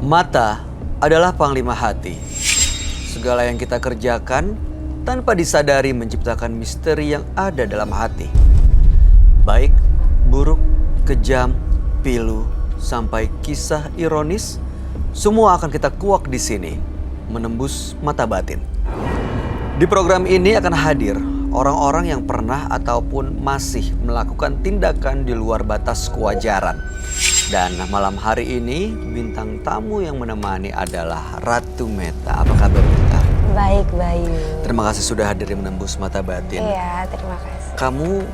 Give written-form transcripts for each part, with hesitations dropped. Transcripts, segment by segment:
Mata adalah panglima hati. Segala yang kita kerjakan tanpa disadari menciptakan misteri yang ada dalam hati. Baik, buruk, kejam, pilu, sampai kisah ironis, semua akan kita kuak di sini, menembus mata batin. Di program ini akan hadir orang-orang yang pernah ataupun masih melakukan tindakan di luar batas kewajaran. Dan malam hari ini bintang tamu yang menemani adalah Ratu Meta. Apa kabar Meta? Baik, Bayu. Terima kasih sudah hadir di Menembus Mata Batin. Iya, terima kasih. Kamu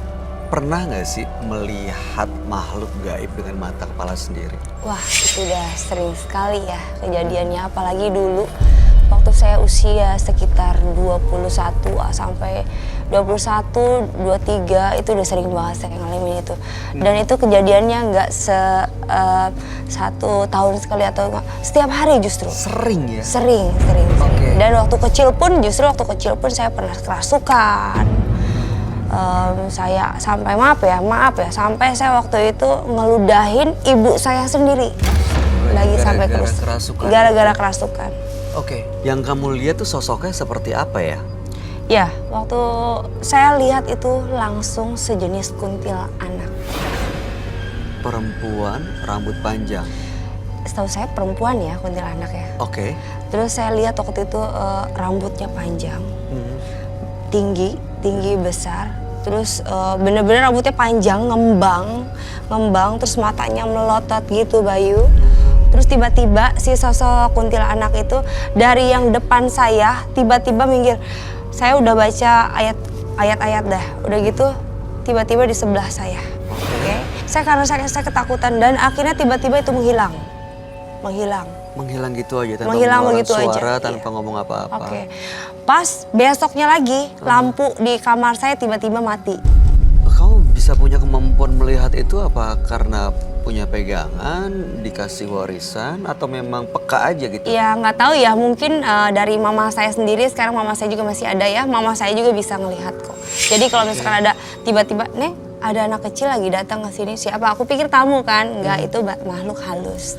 pernah nggak sih melihat makhluk gaib dengan mata kepala sendiri? Wah, itu udah sering sekali ya kejadiannya. Apalagi dulu waktu saya usia sekitar 21 sampai 21, 23 itu udah sering banget saya ngalamin itu. Dan itu kejadiannya nggak satu tahun sekali atau setiap hari justru. Sering ya? Sering. Okay. Dan waktu kecil pun saya pernah kerasukan. Saya sampai maaf ya, sampai saya waktu itu ngeludahin ibu saya sendiri. Gara-gara kerasukan. Oke, yang kamu lihat tuh sosoknya seperti apa ya? Ya, waktu saya lihat itu langsung sejenis kuntilanak. Perempuan, rambut panjang. Setahu saya perempuan ya kuntilanak ya. Oke. Terus saya lihat waktu itu rambutnya panjang, tinggi besar. Terus bener-bener rambutnya panjang, ngembang, terus matanya melotot gitu, Bayu. Terus tiba-tiba si sosok kuntilanak itu dari yang depan saya tiba-tiba minggir. Saya udah baca ayat-ayat dah. Udah gitu tiba-tiba di sebelah saya. Oke. Karena saya ketakutan dan akhirnya tiba-tiba itu menghilang. Menghilang gitu aja tanpa mengeluarkan suara, aja. tanpa ngomong apa-apa. Oke. Pas besoknya lagi lampu di kamar saya tiba-tiba mati. Kamu bisa punya kemampuan melihat itu apa karena punya pegangan, dikasih warisan, atau memang peka aja gitu? Ya nggak tahu ya, mungkin dari mama saya sendiri. Sekarang mama saya juga masih ada ya. Mama saya juga bisa ngelihat kok. Jadi kalau misalkan ada tiba-tiba, nih ada anak kecil lagi datang ke sini, siapa? Aku pikir tamu kan? Enggak, itu makhluk halus.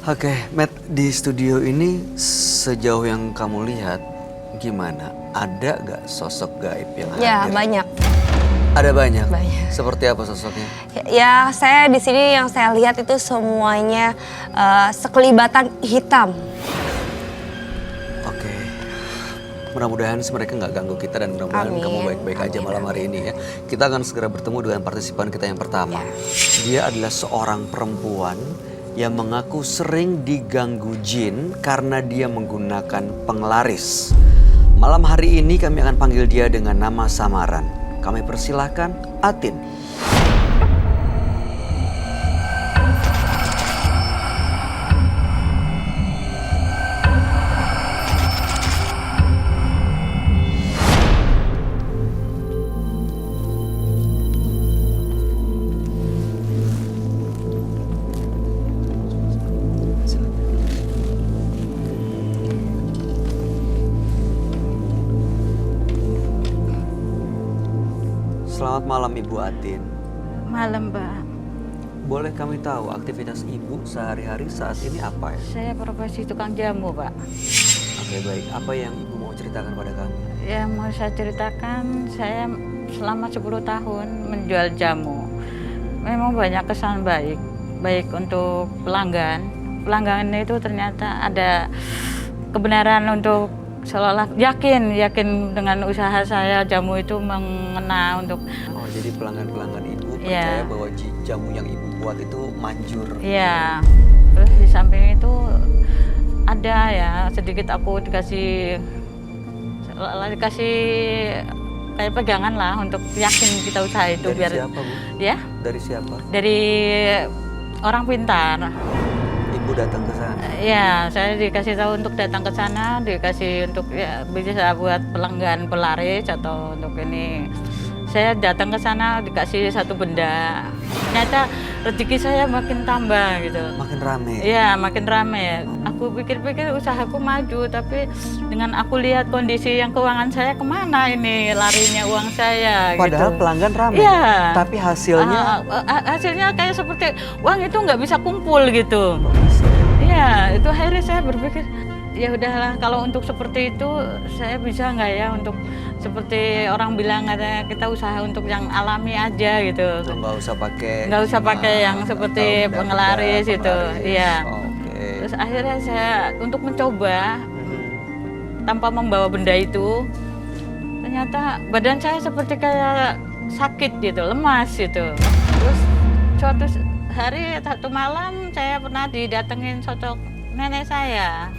Oke, Matt, di studio ini sejauh yang kamu lihat gimana? Ada gak sosok gaib yang hadir? Ya banyak. Ada banyak? Banyak. Seperti apa sosoknya? Ya saya di sini yang saya lihat itu semuanya sekelibatan hitam. Oke. Mudah-mudahan mereka nggak ganggu kita dan mudah-mudahan kamu baik-baik aja malam hari ini ya. Kita akan segera bertemu dengan partisipan kita yang pertama. Ya. Dia adalah seorang perempuan yang mengaku sering diganggu jin karena dia menggunakan penglaris. Malam hari ini kami akan panggil dia dengan nama samaran. Kami persilahkan Atin. Selamat malam Ibu Atin. Malam, Mbak. Boleh kami tahu aktivitas Ibu sehari-hari saat ini apa ya? Saya profesi tukang jamu, Pak. Oke, baik. Apa yang Ibu mau ceritakan pada kami? Yang mau saya ceritakan, saya selama 10 tahun menjual jamu. Memang banyak kesan baik untuk pelanggan. Pelanggan itu ternyata ada kebenaran untuk seolah-olah yakin dengan usaha saya jamu itu mengena untuk. Oh, jadi pelanggan-pelanggan Ibu percaya bahwa jamu yang Ibu buat itu manjur. Iya. Terus di samping itu ada ya sedikit aku dikasih kayak pegangan lah untuk yakin kita usaha itu. Dari biar siapa, Bu? Ya? Dari siapa? Dari orang pintar. Ibu datang ke sana? Ya, saya dikasih tahu untuk datang ke sana, dikasih untuk ya bisa buat pelanggan pelaris atau untuk ini. Saya datang ke sana dikasih satu benda. Ternyata rezeki saya makin tambah gitu. Makin rame? Iya, makin rame. Aku pikir-pikir usahaku maju, tapi dengan aku lihat kondisi yang keuangan saya kemana ini larinya uang saya. Padahal gitu. pelanggan rame? Iya. Tapi hasilnya? Hasilnya kayak seperti uang itu nggak bisa kumpul gitu. Iya, itu akhirnya saya berpikir, ya udahlah kalau untuk seperti itu saya bisa nggak ya untuk seperti orang bilang katanya kita usaha untuk yang alami aja gitu. Nggak usah pakai yang seperti atau penglaris itu. penglaris. Iya. Oke. Terus akhirnya saya untuk mencoba tanpa membawa benda itu, ternyata badan saya seperti kayak sakit gitu, lemas gitu. Terus suatu hari, satu malam saya pernah didatengin sosok nenek saya.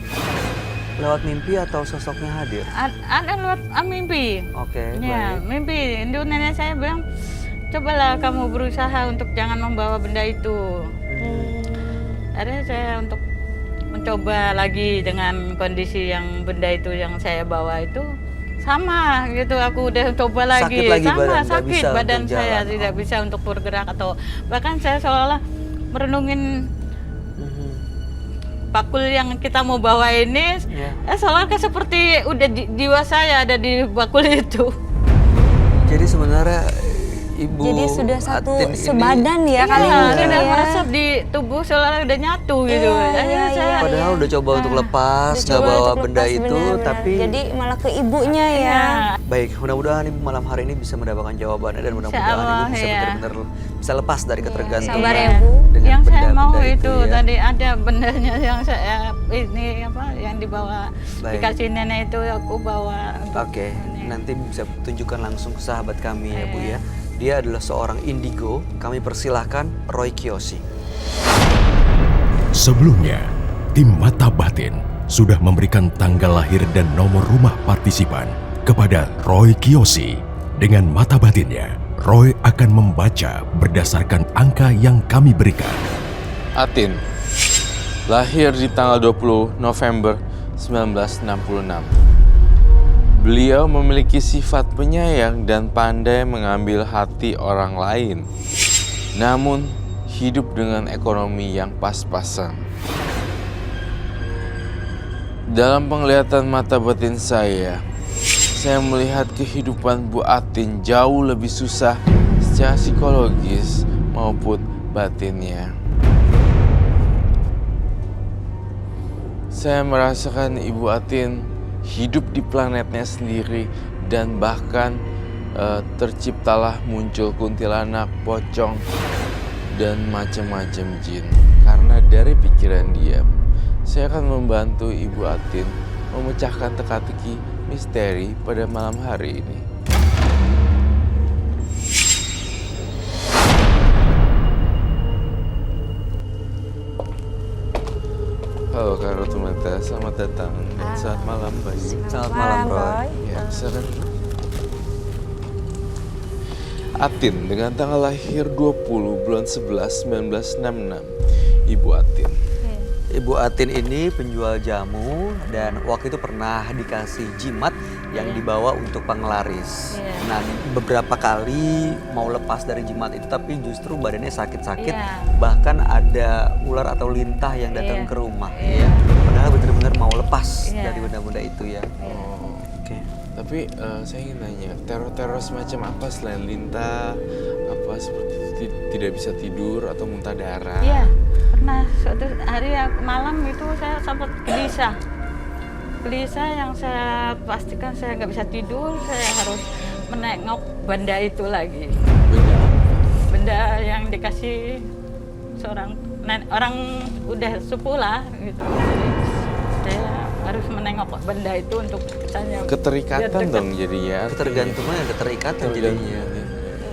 Lewat mimpi atau sosoknya hadir? Ada lewat mimpi. Oke, Ya, baik. mimpi. Itu nenek saya bilang, cobalah kamu berusaha untuk jangan membawa benda itu. Akhirnya saya untuk mencoba lagi dengan kondisi yang benda itu yang saya bawa itu sama gitu. Aku udah coba lagi, Sakit lagi sama badan, nggak sakit bisa badan untuk saya jalan. tidak bisa untuk bergerak atau bahkan saya seolah merenungin Mhm. bakul yang kita mau bawa ini, Ya. seolah seperti udah jiwa saya ada di bakul itu. Jadi sebenarnya Ibu Jadi sudah satu Atin ini- sebadan ya kali Iya, ini sudah ya. meresap di tubuh seolah udah nyatu gitu. Iya, Akhirnya iya, saya Padahal udah coba untuk lepas, Udah nggak coba bawa untuk benda lepas, itu, benar-benar. tapi jadi malah ke ibunya ya. Iya. baik. Mudah-mudahan Ibu malam hari ini bisa mendapatkan jawabannya dan mudah-mudahan Ibu Insyaallah, bisa iya. benar-benar bisa lepas dari ketergantungan. Sabar ya, Bu. dengan Yang saya benda-benda mau itu ya. tadi ada bendanya yang saya ini apa yang dibawa Baik. dikasih nenek itu aku bawa. Oke, nanti bisa tunjukkan langsung ke sahabat kami ya Bu Iya. ya. Dia adalah seorang indigo. Kami persilahkan Roy Kiyoshi. Sebelumnya, tim Mata Batin sudah memberikan tanggal lahir dan nomor rumah partisipan kepada Roy Kiyoshi. Dengan mata batinnya, Roy akan membaca berdasarkan angka yang kami berikan. Atin, lahir di tanggal 20 November 1966. Beliau memiliki sifat penyayang dan pandai mengambil hati orang lain. Namun, hidup dengan ekonomi yang pas-pasan. Dalam penglihatan mata batin saya melihat kehidupan Bu Atin jauh lebih susah secara psikologis maupun batinnya. Saya merasakan Ibu Atin hidup di planetnya sendiri dan bahkan terciptalah muncul kuntilanak, pocong, dan macam-macam jin. Karena dari pikiran dia, saya akan membantu Ibu Atin memecahkan teka-teki misteri pada malam hari ini. Halo Kak Rotumata, selamat datang dan selamat malam Bayu. Selamat malam Roy. Ya, silakan. Atin dengan tanggal lahir 20 bulan 11 1966. Ibu Atin. Ibu Atin ini penjual jamu dan waktu itu pernah dikasih jimat yang dibawa untuk penglaris. Iya. Nah, beberapa kali mau lepas dari jimat itu tapi justru badannya sakit-sakit. Iya. Bahkan ada ular atau lintah yang datang Iya. ke rumah. Iya. Padahal benar-benar mau lepas Iya. dari benda-benda itu ya. Oh. Oke. Tapi saya ingin nanya, teror-teror semacam apa selain lintah? Apa seperti tidak bisa tidur atau muntah darah? Iya, pernah suatu hari malam itu saya sempat gelisah. Gelisah yang saya pastikan saya nggak bisa tidur, saya harus menengok benda itu lagi. Benda apa? Benda yang dikasih seorang orang udah sepuh lah gitu. Jadi saya harus menengok benda itu untuk saya Keterikatan biar dekat. dong jadinya. Ketergantungan dan keterikatan jadinya. Ketergantungan.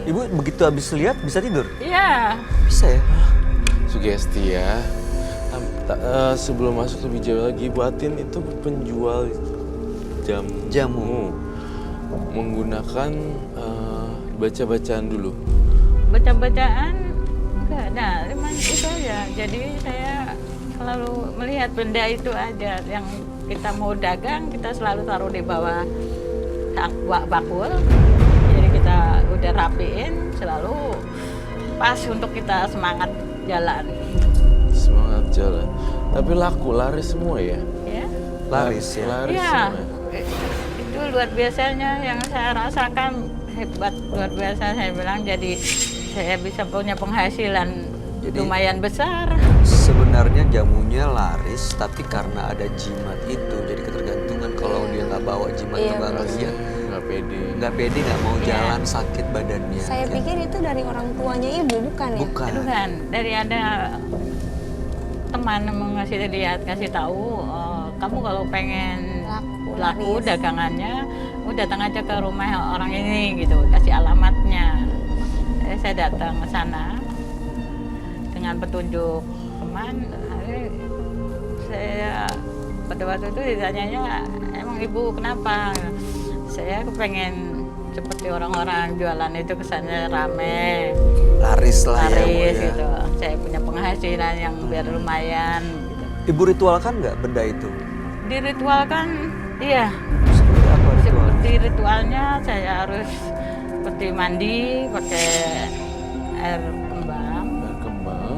Ibu begitu habis lihat bisa tidur? Iya, Bisa ya? Sugesti ya. Sebelum masuk lebih jauh lagi, Bu Atin itu penjual jamu. Menggunakan baca-bacaan dulu. baca-bacaan enggak ada, cuma itu aja. Jadi saya selalu melihat benda itu aja yang kita mau dagang, kita selalu taruh di bawah bakul. Jadi kita udah rapiin, selalu pas untuk kita semangat jalan. Semangat jalan. Tapi laku, laris semua ya? Ya, Laris ya. Laris iya. semua. Itu luar biasanya yang saya rasakan, hebat, luar biasa saya bilang. Jadi saya bisa punya penghasilan Jadi lumayan besar. sebenarnya jamunya laris, tapi karena ada jimat itu, jadi ketergantungan kalau dia nggak bawa jimat Iya, kembang betul. dia nggak pede. nggak mau Iya. jalan, sakit badannya. Saya pikir itu dari orang tuanya ibu, bukan ya? Bukan. Itu kan dari ada teman mengasih lihat, kasih tahu, kamu kalau pengen laku laris. dagangannya, datang aja ke rumah orang ini gitu, kasih alamatnya. Saya datang ke sana dengan petunjuk teman. Saya pada waktu itu ditanyanya, emang ibu kenapa? Saya kepengen seperti orang-orang jualan itu, kesannya rame, Laris lah ya, Bu, laris ya. gitu. Saya punya penghasilan yang biar lumayan gitu. Ibu ritualkan nggak benda itu? Diritualkan, iya. Seperti apa ritual? Seperti ritualnya saya harus seperti mandi pakai air kembang. Berkembang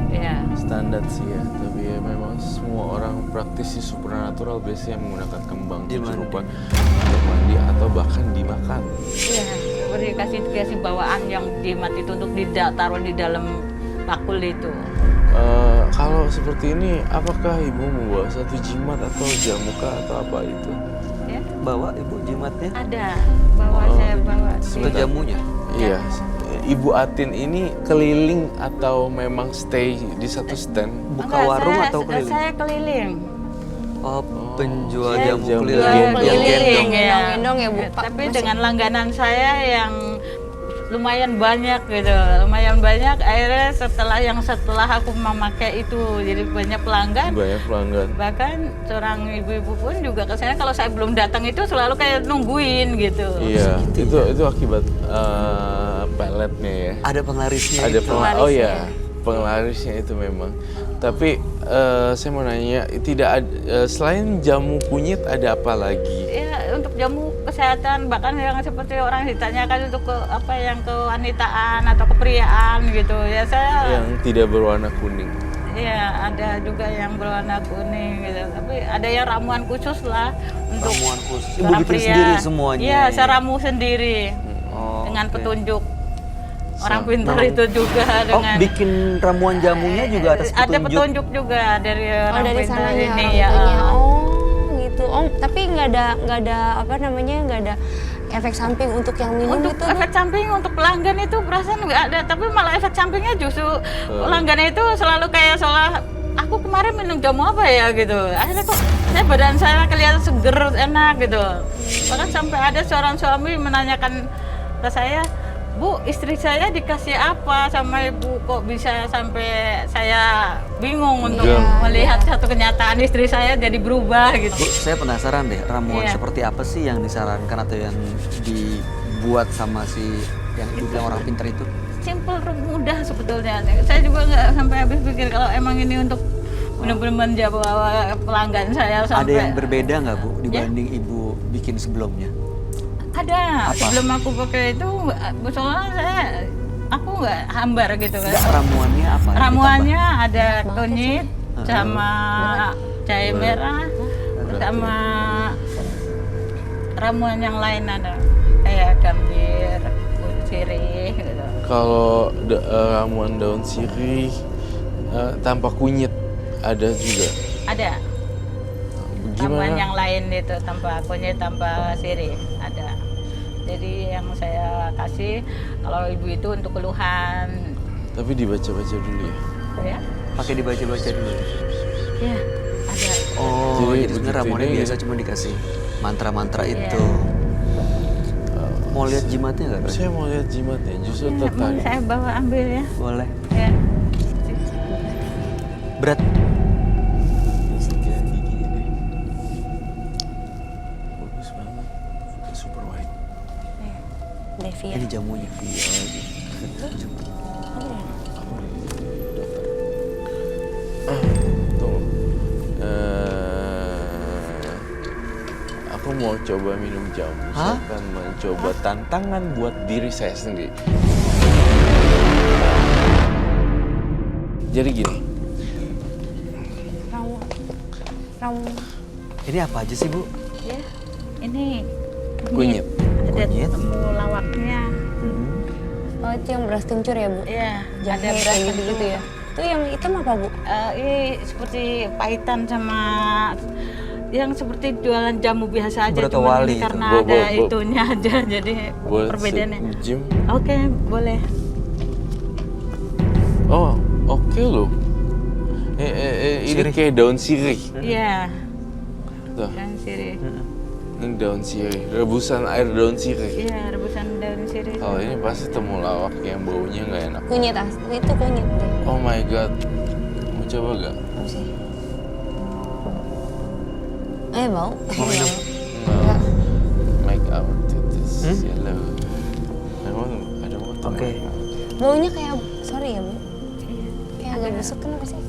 Iya. standar sih ya, tapi ya memang semua orang praktisi supernatural biasanya menggunakan kembang tujuh Dimandi. rupa untuk mandi atau bahkan dimakan. Iya, beri kasih bawaan yang jimat itu untuk taruh di dalam bakul itu. Kalau seperti ini, apakah ibu membawa satu jimat atau jamuka atau apa itu? Ya, Bawa ibu jimatnya ada. Saya bawa. atau Sebentar. jamunya? Iya, Ibu Atin ini keliling atau memang stay di satu stand? Buka Enggak, warung saya, atau keliling? Saya keliling. Oh, penjual Saya jamu jamu keliling. gendong. Yang Keliling, gendong. gendong-gendong ya, Bu. Pak. Tapi Masih- dengan langganan saya yang lumayan banyak gitu, lumayan banyak. Akhirnya setelah aku memakai itu, jadi banyak pelanggan. Banyak pelanggan. Bahkan seorang ibu-ibu pun juga ke sana, kalau saya belum datang itu selalu kayak nungguin gitu. Iya, itu akibat peletnya ya. Ada penglarisnya Ada itu. oh ya, penglarisnya itu memang. Tapi saya mau nanya, tidak selain jamu kunyit ada apa lagi? Ya, untuk jamu kesehatan, bahkan yang seperti orang ditanyakan untuk yang kewanitaan atau kepriaan gitu. Ya saya Yang tidak berwarna kuning. ya ada juga yang berwarna kuning gitu. Tapi ada yang ramuan khusus lah untuk Ramuan khusus. Ibu seorang bikin pria. sendiri semuanya. Iya, saya ramu sendiri Oh, dengan oke. petunjuk orang So, pintar memang- itu juga Oh, dengan bikin ramuan jamunya juga atas petunjuk. ada petunjuk juga dari Oh, orang dari pintar sananya ini orang ya. tuanya. Oh, gitu. Oh, tapi nggak ada apa namanya, nggak ada efek samping untuk yang minum Untuk gitu, Bu? efek samping untuk pelanggan itu perasaan nggak ada, tapi malah efek sampingnya justru pelanggan itu selalu kayak seolah aku kemarin minum jamu apa ya gitu. Akhirnya kok badan saya kelihatan seger, enak gitu. Bahkan sampai ada seorang suami menanyakan ke saya, Bu, istri saya dikasih apa sama ibu kok bisa sampai saya bingung untuk Iya. melihat satu kenyataan istri saya jadi berubah gitu. Bu, saya penasaran deh, ramuan Iya. seperti apa sih yang disarankan atau yang dibuat sama si yang ibu bilang orang pintar itu? Simple, mudah sebetulnya. Saya juga nggak sampai habis pikir kalau emang ini untuk benar-benar menjawab pelanggan saya Ada sampai. yang berbeda nggak Bu dibanding ibu bikin sebelumnya? Ada. Apa? Sebelum aku pakai itu, soalnya aku nggak hambar gitu kan. Enggak, ramuannya apa? yang Ramuannya ada banget kunyit sama jahe merah, sama ramuan yang lain ada kayak gambir, sirih gitu. Kalau ramuan daun sirih tanpa kunyit ada juga. Ada. Ramuan Gimana? yang lain itu tanpa kunyit, tanpa sirih ada. Jadi yang saya kasih kalau ibu itu untuk keluhan, Tapi dibaca-baca dulu ya. ya, Pakai dibaca-baca dulu. ya ada. Oh, Jadi jadi sebenarnya begitu ramuannya ini- biasa cuma dikasih mantra-mantra Iya. itu. Mau lihat jimatnya nggak? Roy? Saya mau lihat jimatnya, justru Ya, mau tertarik. saya bawa ambil ya. Boleh. Ya. Berat. Lihat giginya deh. Bagus banget. Super white. Devia. Ini jamunya. Tunggu. Aku mau coba minum jamu. Saya Hah? akan mencoba tantangan buat diri saya sendiri. Jadi gini, Ramu. Ini apa aja sih Bu? Ya. Ini kunyit. ada Kunyit. temulawaknya. itu yang beras kencur ya Bu? Iya, Jahe ada beras kayak kencur. gitu ya. Itu yang hitam apa Bu? Ini seperti pahitan sama yang seperti jualan jamu biasa aja, Broto cuman wali ini itu. karena Bo- ada bo- bo- itunya aja, jadi Boleh perbedaannya. Jim? Oke, boleh. Oh, oke loh. Ini Sirih. kayak daun sirih. Iya, Tuh, daun sirih. ini daun sirih. Rebusan air daun sirih. Iya, rebusan daun sirih. Oh, ini pasti temulawak yang baunya nggak enak. Kunyit asli itu kunyit deh. Oh my god. Mau coba gak? Apa sih? Bau. Mau minum? No. Make our tooth yellow. I don't want to Oke. make out. Baunya kayak, sorry ya Bu. Kayak agak busuk kenapa sih?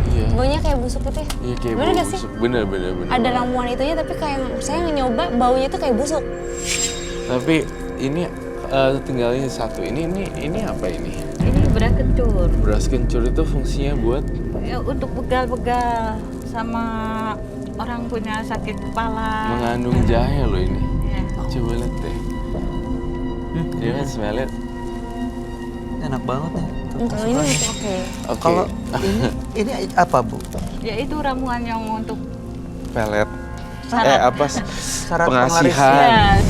Iya. Baunya kayak busuk gitu ya? Iya kayak Bener bau gak sih? busuk. Bener. Ada ramuan itunya tapi kayak saya nyoba baunya itu kayak busuk. Tapi ini tinggal ini satu. Ini apa ini? Ini beras kencur. Beras kencur itu fungsinya buat Ya, untuk begal-begal sama orang punya sakit kepala. mengandung jahe loh ini. Ya. Coba lihat deh. You can smell it. Enak banget nih. Kalau ini masih oke. Oke. Kalau ini apa Bu? Ya itu ramuan yang untuk Pelet. Syarat. Apa? Syarat Pengasihan.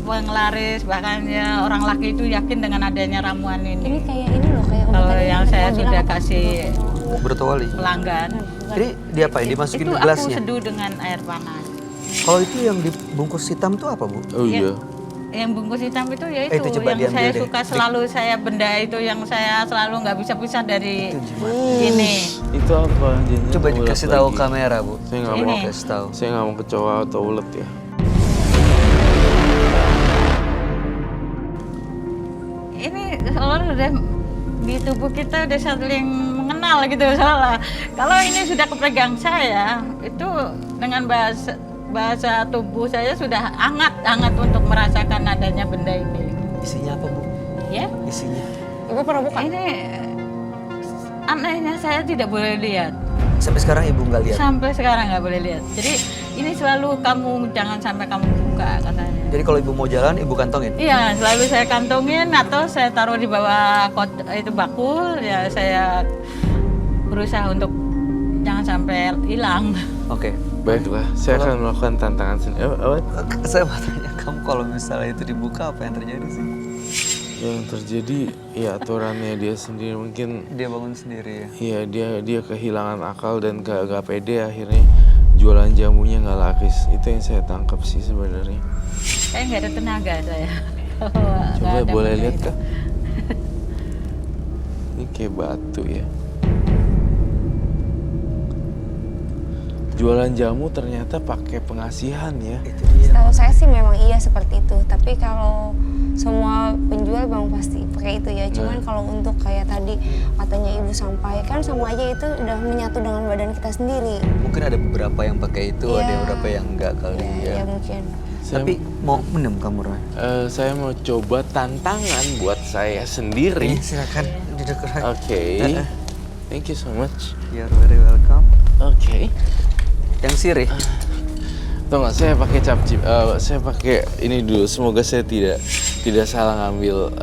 penglaris, bahkan ya orang laki itu yakin dengan adanya ramuan Ini ini. kayak ini loh kayak Kalau obat yang tadi saya bilang sudah apa? kasih Broto wali. pelanggan, Ini diapain? Dimasukin itu ke aku gelasnya? seduh dengan air panas. Kalau itu yang dibungkus hitam tuh apa Bu? Oh iya. Yang bungkus hitam itu ya Itu itu coba yang diambil saya deh. suka selalu, saya benda itu yang saya selalu nggak bisa pisah dari Itu jimat. ini. Itu apa? Jadinya Coba ulet dikasih tahu lagi. kamera Bu. Saya nggak Ini. mau. Kasih tahu. Saya nggak mau kecoa atau ulet ya. Ini kalau udah di tubuh kita udah saling mengenal gitu soalnya. Kalau ini sudah kepegang saya, itu dengan bahasa tubuh saya sudah hangat untuk merasakan adanya benda ini. Isinya apa Bu? Ya, Isinya. Ibu pernah buka? ini anehnya saya tidak boleh lihat. Sampai sekarang Ibu nggak lihat. Sampai sekarang nggak boleh lihat. Jadi ini selalu kamu jangan sampai kamu buka katanya. Jadi kalau Ibu mau jalan Ibu kantongin. Iya, selalu saya kantongin atau saya taruh di bawah itu bakul. Ya saya berusaha untuk jangan sampai hilang. Oke. Baiklah, saya akan melakukan tantangan sendiri. Apa? Saya mau tanya kamu kalau misalnya itu dibuka apa yang terjadi sih? Yang terjadi ya aturannya dia sendiri mungkin. Dia bangun sendiri ya. Iya dia kehilangan akal dan gak pede akhirnya jualan jamunya nggak laris. Itu yang saya tangkap sih sebenarnya. Saya nggak ada tenaga saya. Coba boleh lihat kak? Ini kayak batu ya. Jualan jamu ternyata pakai pengasihan ya. Itu dia. Setahu saya sih memang iya seperti itu. Tapi kalau semua penjual memang pasti pakai itu ya. Cuman kalau untuk kayak tadi katanya Ibu sampaikan sama aja itu udah menyatu dengan badan kita sendiri. Mungkin ada beberapa yang pakai itu, ada Iya. beberapa yang enggak kali Ya, ya. mungkin. Tapi mau minum kamu Roy? Saya mau coba tantangan buat saya sendiri. Silakan duduk Roy. Oke. Thank you so much. You're very welcome. Oke. Yang sirih. Tuh nggak, saya pakai capcip. Saya pakai ini dulu. Semoga saya tidak salah ngambil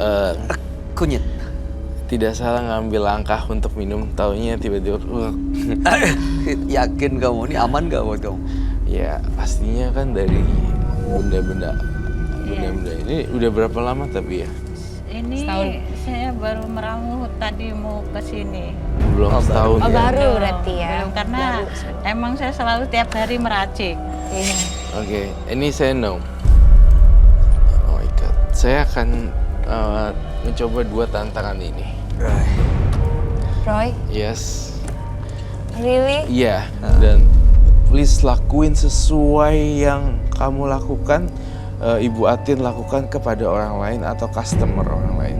Kunyit. tidak salah ngambil langkah untuk minum. Taunya tiba-tiba. Yakin kamu ini aman gak buat kamu? Ya pastinya kan dari benda-benda ini udah berapa lama tapi ya? Ini saya baru meramu tadi mau ke sini. Belum setahun Oh ya. baru berarti ya. Belum, karena emang saya selalu tiap hari meracik. Iya. Oke, ini saya know. Oh my god, saya akan mencoba 2 tantangan ini. Roy. Roy, Yes, really? iya. Dan please lakuin sesuai yang kamu lakukan. Ibu Atin lakukan kepada orang lain atau customer orang lain.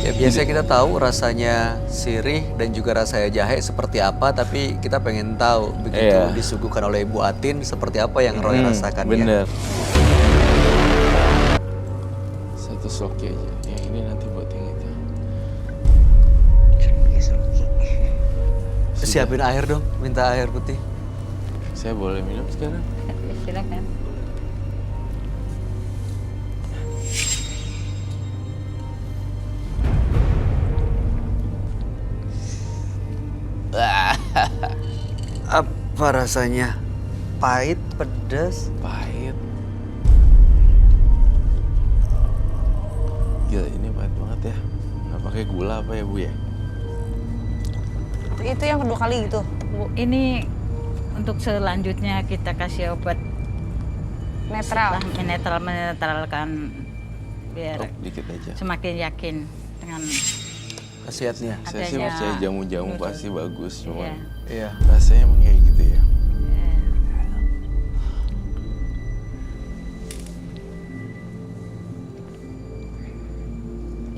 Ya biasanya kita tahu rasanya sirih dan juga rasanya jahe seperti apa, tapi kita pengen tahu begitu Iya. disuguhkan oleh Ibu Atin seperti apa yang Roy rasakan ya. Bener. Satu sloki aja. Yang ini nanti buat yang itu. Siapin air dong, minta air putih. Saya boleh minum sekarang? Silakan. Apa rasanya? Pahit, pedas? Pahit. Gila, ini pahit banget ya. Nggak pakai gula apa ya, Bu ya? Itu yang kedua kali gitu, Bu. Ini untuk selanjutnya kita kasih obat Netral. setelah menetralkan biar Oh, dikit aja. semakin yakin dengan Khasiatnya? Saya sih adanya percaya jamu-jamu nurul. pasti bagus, cuman Iya. Iya. rasanya emang kayak gitu ya.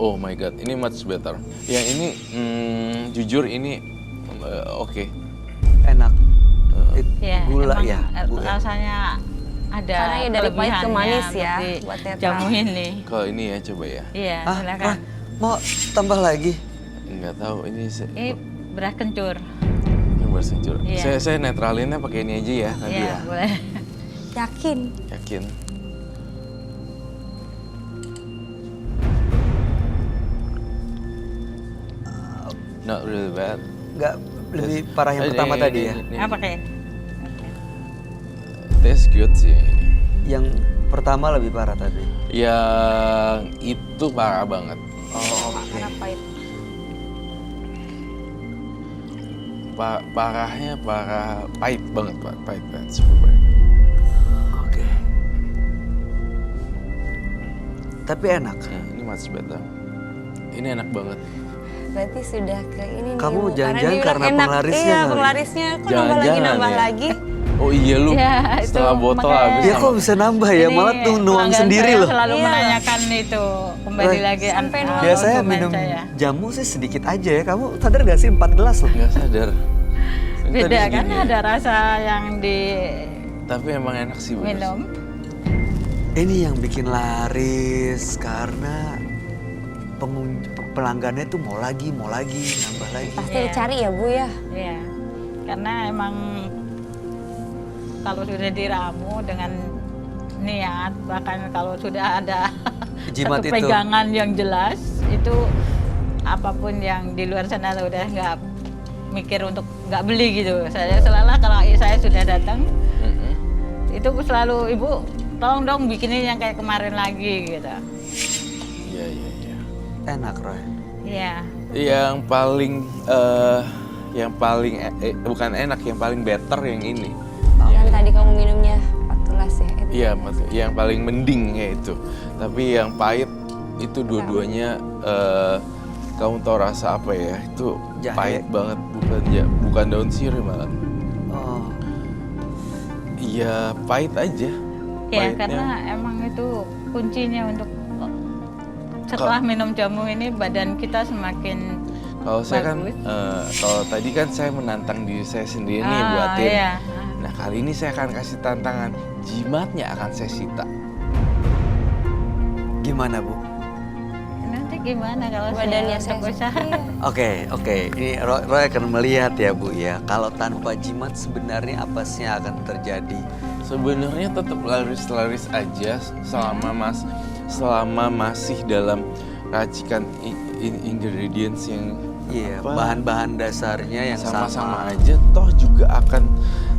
Oh my god, ini much better. Yang ini jujur ini oke. Enak. Ya, Gula emang, ya? Bu, ya? rasanya ada Karena ya dari pahit ke kelebihannya manis ya, di buat netral. jamu ini. Kalau ini ya coba ya. Iya, Ah, silakan. Roy, mau tambah lagi? Nggak tahu ini Ini beras kencur. ini bersencur. Iya. Saya netralinnya pakai ini aja ya tadi Iya, ya. boleh. Yakin. Yakin. Not really bad. Nggak lebih parah yang Ini- pertama ini- tadi ya? ini- Apa kayak? Taste good sih. Yang pertama lebih parah tadi. Yang itu parah banget. Oh, oke. Karena pahit. Parahnya parah, pahit banget Pak, pahit banget, super pahit. Oke. Tapi enak. Ini much better. Ini enak banget. Berarti sudah ke ini nih, Kamu Bu. jangan-jangan dia bilang karena enak. penglarisnya Iya, kali. penglarisnya. Kok nambah Jangan-jangan nambah ya. lagi? Oh iya lu, Iya, itu setelah botol makanya- habis. Ya kok bisa nambah ya? Ini Malah tuh nuang pelanggan sendiri saya loh. selalu Iya. menanyakan itu kembali Roy, lagi sampai nuang. Biasanya konsumen minum saya. jamu sih sedikit aja ya. Kamu sadar gak sih 4 gelas loh? Nggak sadar. Ini tadi Beda kan segini ya. ada rasa yang Tapi emang enak sih bagus. diminum. Ini yang bikin laris karena pelanggannya tuh mau lagi, nambah lagi. Pasti Iya. dicari ya, Bu ya. Iya. Karena emang kalau sudah diramu dengan niat, bahkan kalau sudah ada Jimat satu itu. pegangan yang jelas, itu apapun yang di luar sana udah nggak mikir untuk nggak beli gitu. Saya selalu kalau saya sudah datang, Mm-mm. itu selalu ibu tolong dong bikinin yang kayak kemarin lagi gitu. Iya, iya, iya. Enak, Roy. Iya. Yang paling bukan enak, yang paling better yang ini. Yang tadi kamu minumnya 4 gelas ya. Itu Iya, kan. yang paling mending ya itu. Tapi yang pahit itu dua-duanya kamu tahu rasa apa ya? Itu Jahe. pahit banget, bukan daun sirih malah. Oh, Iya, pahit aja. Ya Pahitnya. karena emang itu kuncinya untuk setelah minum jamu ini badan kita semakin Kalau saya kan, bagus. kalau tadi kan saya menantang diri saya sendiri nih Ah, buatin. iya. Nah kali ini saya akan kasih tantangan, jimatnya akan saya sita. gimana Bu? Nanti gimana kalau Badannya saya untuk saya usaha? iya. Oke. Ini Roy akan melihat ya Bu ya. Kalau tanpa jimat sebenarnya apa sih yang akan terjadi? Sebenarnya tetap laris-laris aja selama masih dalam racikan ingredients yang Iya, apa, bahan-bahan dasarnya yang sama-sama sama. aja, toh juga akan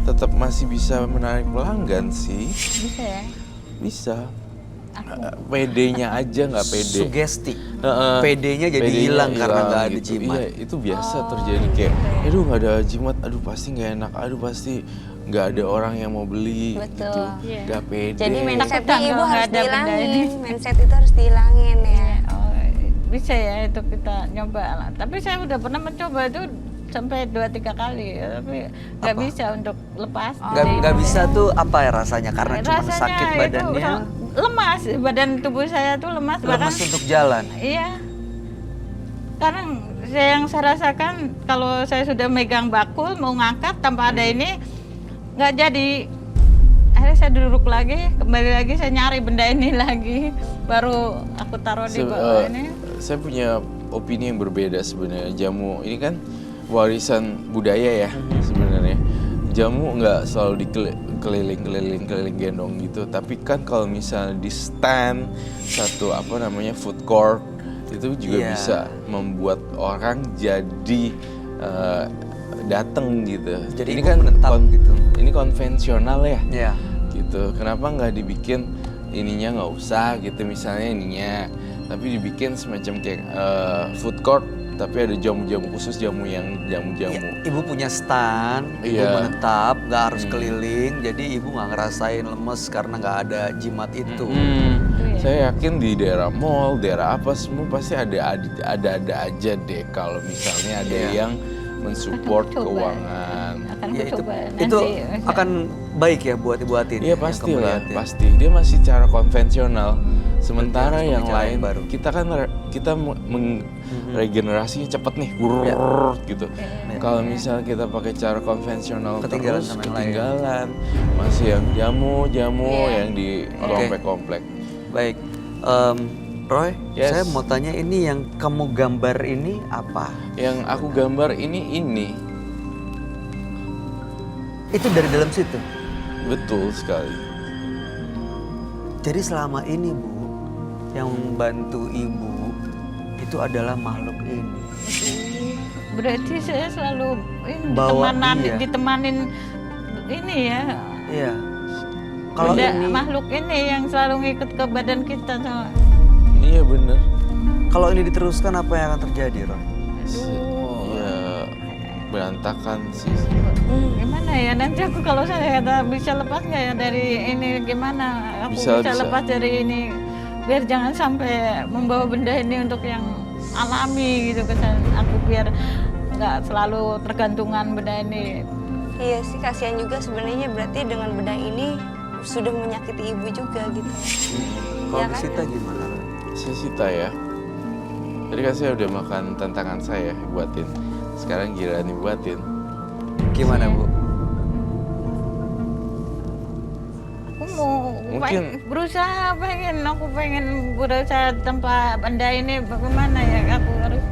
tetap masih bisa menarik pelanggan sih. Bisa ya? Bisa. Aku PD-nya aja nggak pede. Sugesti. Heeh. PD-nya jadi PD-nya hilang karena hilang nggak ada gitu. jimat. Iya, itu biasa terjadi kayak, aduh nggak ada jimat, aduh pasti nggak enak, aduh pasti nggak ada orang yang mau beli Betul. gitu, Iya. nggak pede. Jadi Takut mindsetnya kalau ibu nggak harus ada benda ini. dihilangin. Mindset itu harus dihilangin ya. oh, bisa ya itu kita nyoba. Tapi saya udah pernah mencoba itu sampai 2-3 kali, tapi nggak Apa? bisa untuk lepas. Nggak bisa tuh apa ya rasanya karena cuma Rasanya sakit itu badannya, lemas, badan tubuh saya tuh lemas. lemas untuk jalan. Iya. Karena yang saya rasakan kalau saya sudah megang bakul mau ngangkat tanpa ada ini nggak jadi. Akhirnya saya duduk lagi, kembali lagi saya nyari benda ini lagi, baru aku taruh di bawah ini. Saya punya opini yang berbeda sebenarnya. Jamu ini kan warisan budaya ya sebenarnya. Jamu nggak selalu keliling gendong gitu. Tapi kan kalau misalnya di stand satu food court itu juga Iya. bisa membuat orang jadi datang gitu. Jadi ini ibu kan menetap gitu. Ini konvensional ya. Iya. Gitu. Kenapa nggak dibikin ininya nggak usah gitu misalnya ininya, tapi dibikin semacam kayak food court tapi ada jamu-jamu khusus, jamu Ya, jamu-jamu. ibu punya stand, ibu Iya. menetap, nggak harus keliling, jadi ibu nggak ngerasain lemes karena nggak ada jimat itu. Saya yakin di daerah mall, daerah apa semua pasti ada aja deh kalau misalnya ada Iya. yang mensupport Akan coba. keuangan. Akan Ya, ku coba nanti. itu akan baik ya buat ibu Atin. Iya yang pasti kamu lah, lihat ya. pasti. Dia masih cara konvensional. Sementara Berarti harus yang pakai cara lain yang baru. kita regenerasinya cepet nih, gurur gitu. Kalau misalnya kita pakai cara konvensional Ketinggalan terus sama yang lain. ketinggalan, masih yang jamu-jamu Iya. yang di komplek-komplek. Baik, Roy, Yes. saya mau tanya ini yang kamu gambar ini apa? Yang aku gambar ini. Itu dari dalam situ. Betul sekali. Jadi selama ini Bu, yang membantu ibu itu adalah makhluk ini. Berarti saya selalu Bawa ditemanin ini ya. Iya. Kalau Benda ini, makhluk ini yang selalu ngikut ke badan kita sama. Iya bener. kalau ini diteruskan apa yang akan terjadi, Roy? Ya berantakan sih. Gimana ya nanti aku kalau saya bisa lepas nggak ya dari ini gimana? Aku Bisa. lepas dari ini biar jangan sampai membawa benda ini untuk yang alami gitu kan. Aku biar nggak selalu tergantungan benda ini. Iya sih, kasihan juga sebenarnya, berarti dengan benda ini sudah menyakiti ibu juga gitu. Kalau Iya kan? Sita gimana, Roy? Saya Sita ya. Tadi kan saya udah makan tantangan saya buatin. Sekarang giliran buatin. Gimana Bu? Aku mau Mungkin- aku pengen berusaha tanpa benda ini bagaimana ya aku harus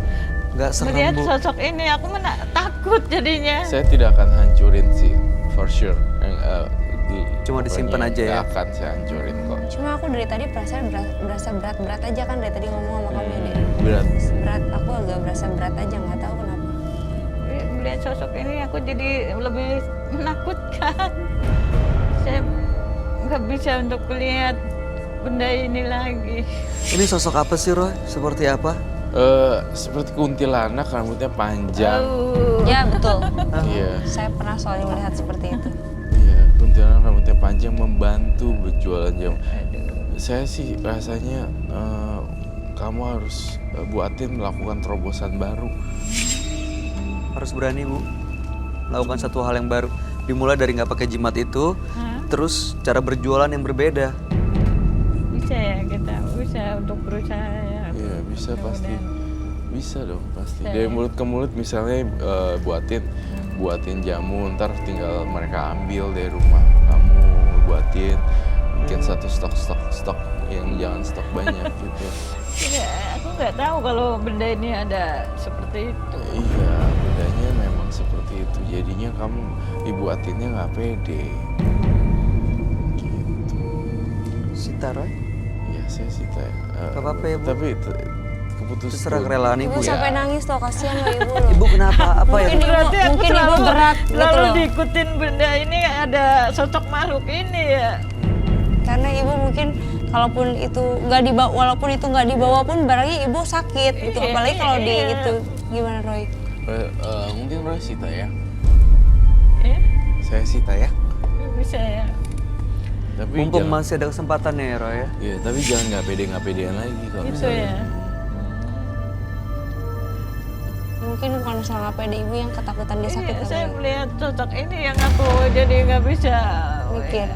Nggak serem melihat Bu. sosok ini aku takut jadinya. Saya tidak akan hancurin sih, for sure. Cuma disimpan aja ya? Nggak akan saya hancurin kok. Cuma aku dari tadi perasaan berasa berat-berat aja kan dari tadi ngomong sama kamu ya, Dek. Berat. Berat, aku agak berasa berat aja, nggak tahu kenapa. Melihat sosok ini aku jadi lebih menakutkan. Saya nggak bisa untuk melihat benda ini lagi. Ini sosok apa sih, Roy? Seperti apa? Seperti kuntilanak, rambutnya panjang. Ya betul, Iya, saya pernah soalnya melihat seperti itu. iya, kuntilanak rambutnya panjang membantu berjualan jamu. Saya sih rasanya kamu harus buatin melakukan terobosan baru. Harus berani Bu. Lakukan satu hal yang baru. Dimulai dari nggak pakai jimat itu, terus cara berjualan yang berbeda. Bisa ya kita bisa untuk berusaha ya. Iya, bisa pasti. Bisa dong pasti. Bisa Dari ya. mulut ke mulut misalnya buatin jamu, ntar tinggal mereka ambil dari rumah kamu, buatin, bikin satu stok yang jangan stok banyak gitu. Ya, aku nggak tahu kalau benda ini ada seperti itu. Iya, bedanya memang seperti itu. Jadinya kamu dibuatinnya nggak pede. Gitu. Sita, Roy? Iya, saya sih Gak apa-apa ya, Bu. Tapi keputusan. Terserah kerelaan Ibu ibu ya. sampai nangis loh, kasihan loh ibu loh. Ibu kenapa? Apa ya? Mungkin Berarti aku mungkin ibu selalu berat gitu selalu loh. diikutin benda ini ada sosok makhluk ini ya. Karena ibu mungkin kalaupun itu nggak dibawa, walaupun itu nggak dibawa pun barangnya ibu sakit gitu. Iya, Apalagi kalau di iya. itu gimana Roy? Mungkin Roy Sita ya. Eh, Saya Sita ya. bisa ya. Tapi Mumpung jangan, masih ada kesempatan ya, Roy ya. ya, tapi jangan nggak pedean lagi kalau Gitu misalnya. ya. Mungkin bukan salah pede ibu yang ketakutan dia sakit Iya, kali saya ya. melihat sosok ini yang aku jadi nggak bisa Mikir.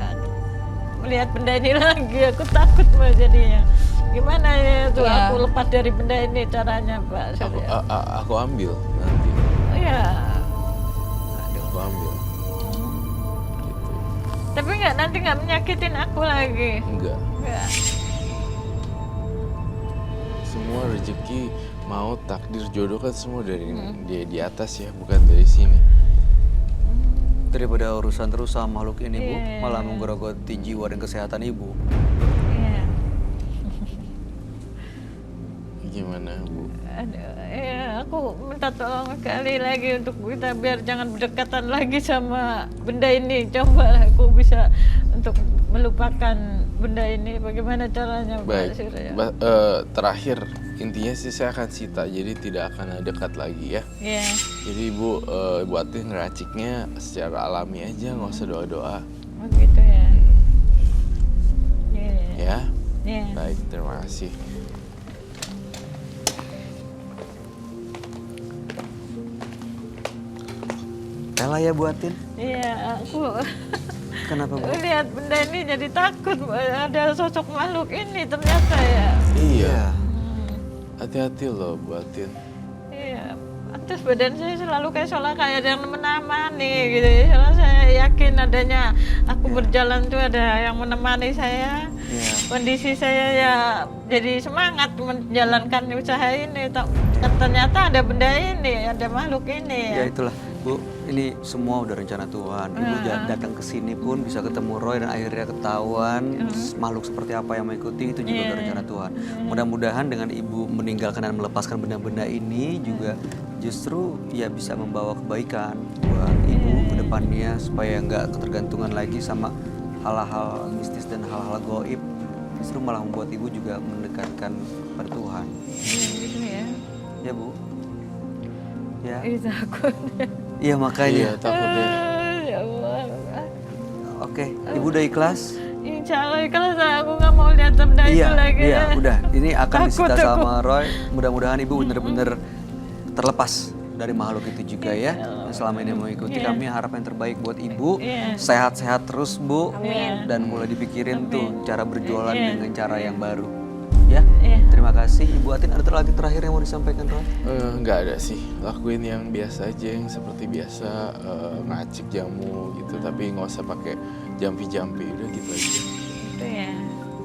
melihat benda ini lagi. Aku takut mbak jadinya. Gimana ya tuh Iya. aku lepas dari benda ini caranya Pak Aku, Surya? aku ambil nanti. Oh, ya. Aku ambil. Gitu. Tapi nanti nggak menyakitin aku lagi. Enggak. Nggak. Semua rezeki, maut, takdir, jodoh kan semua dari di atas ya, bukan dari sini. Daripada urusan terus sama makhluk ini, Bu, Iya. malah menggerogoti jiwa dan kesehatan ibu. Iya. Gimana, Bu? Aduh, ya aku aku minta tolong sekali lagi untuk kita biar jangan berdekatan lagi sama benda ini. Coba aku bisa untuk melupakan benda ini. Bagaimana caranya, Pak Baik, Surya? terakhir intinya sih saya akan sita, jadi tidak akan dekat lagi ya. Iya. Jadi Ibu Atin ngeraciknya secara alami aja, nggak usah doa-doa. Oh gitu ya. Iya. Ya, Iya. baik, terima kasih. Rela ya Bu Atin? Iya, aku Kenapa Bu? lihat benda ini jadi takut. Ada sosok makhluk ini ternyata ya. Iya, hati-hati loh Bu Atin. Iya, terus badan saya selalu kayak seolah kayak ada yang menemani gitu ya. Soalnya saya yakin adanya aku berjalan tuh ada yang menemani saya. Iya. Kondisi saya ya jadi semangat menjalankan usaha ini. Ternyata ada benda ini, ada makhluk ini. Ya itulah Bu, ini semua udah rencana Tuhan. Ibu datang ke sini pun bisa ketemu Roy dan akhirnya ketahuan makhluk seperti apa yang mengikuti, itu juga udah rencana Tuhan. Mudah-mudahan dengan Ibu meninggalkan dan melepaskan benda-benda ini juga justru ya bisa membawa kebaikan buat Ibu ke depannya supaya nggak ketergantungan lagi sama hal-hal mistis dan hal-hal gaib. Justru malah membuat Ibu juga mendekatkan pada Tuhan. Gitu ya. Ya Bu. Ya. Ih, takut. Iya makanya. Iya, takut ya. Ya Allah. Oke, Ibu udah ikhlas? Insya Allah kalau aku nggak mau lihat benda itu lagi. Iya, udah. Ini akan Takut disita aku. sama Roy. Mudah-mudahan Ibu benar-benar terlepas dari makhluk itu juga ya. Yang selama ini mengikuti kami harap yang terbaik buat Ibu. Iya. Sehat-sehat terus Bu. Amin. Dan mulai dipikirin tuh cara berjualan Iya. dengan cara yang baru. Ya, Iya. terima kasih. Ibu Atin ada lagi terakhir yang mau disampaikan Roy? Nggak ada sih, lakuin yang biasa aja, yang seperti biasa, ngacik jamu gitu, tapi nggak usah pakai jampi-jampi, udah gitu aja. Itu ya.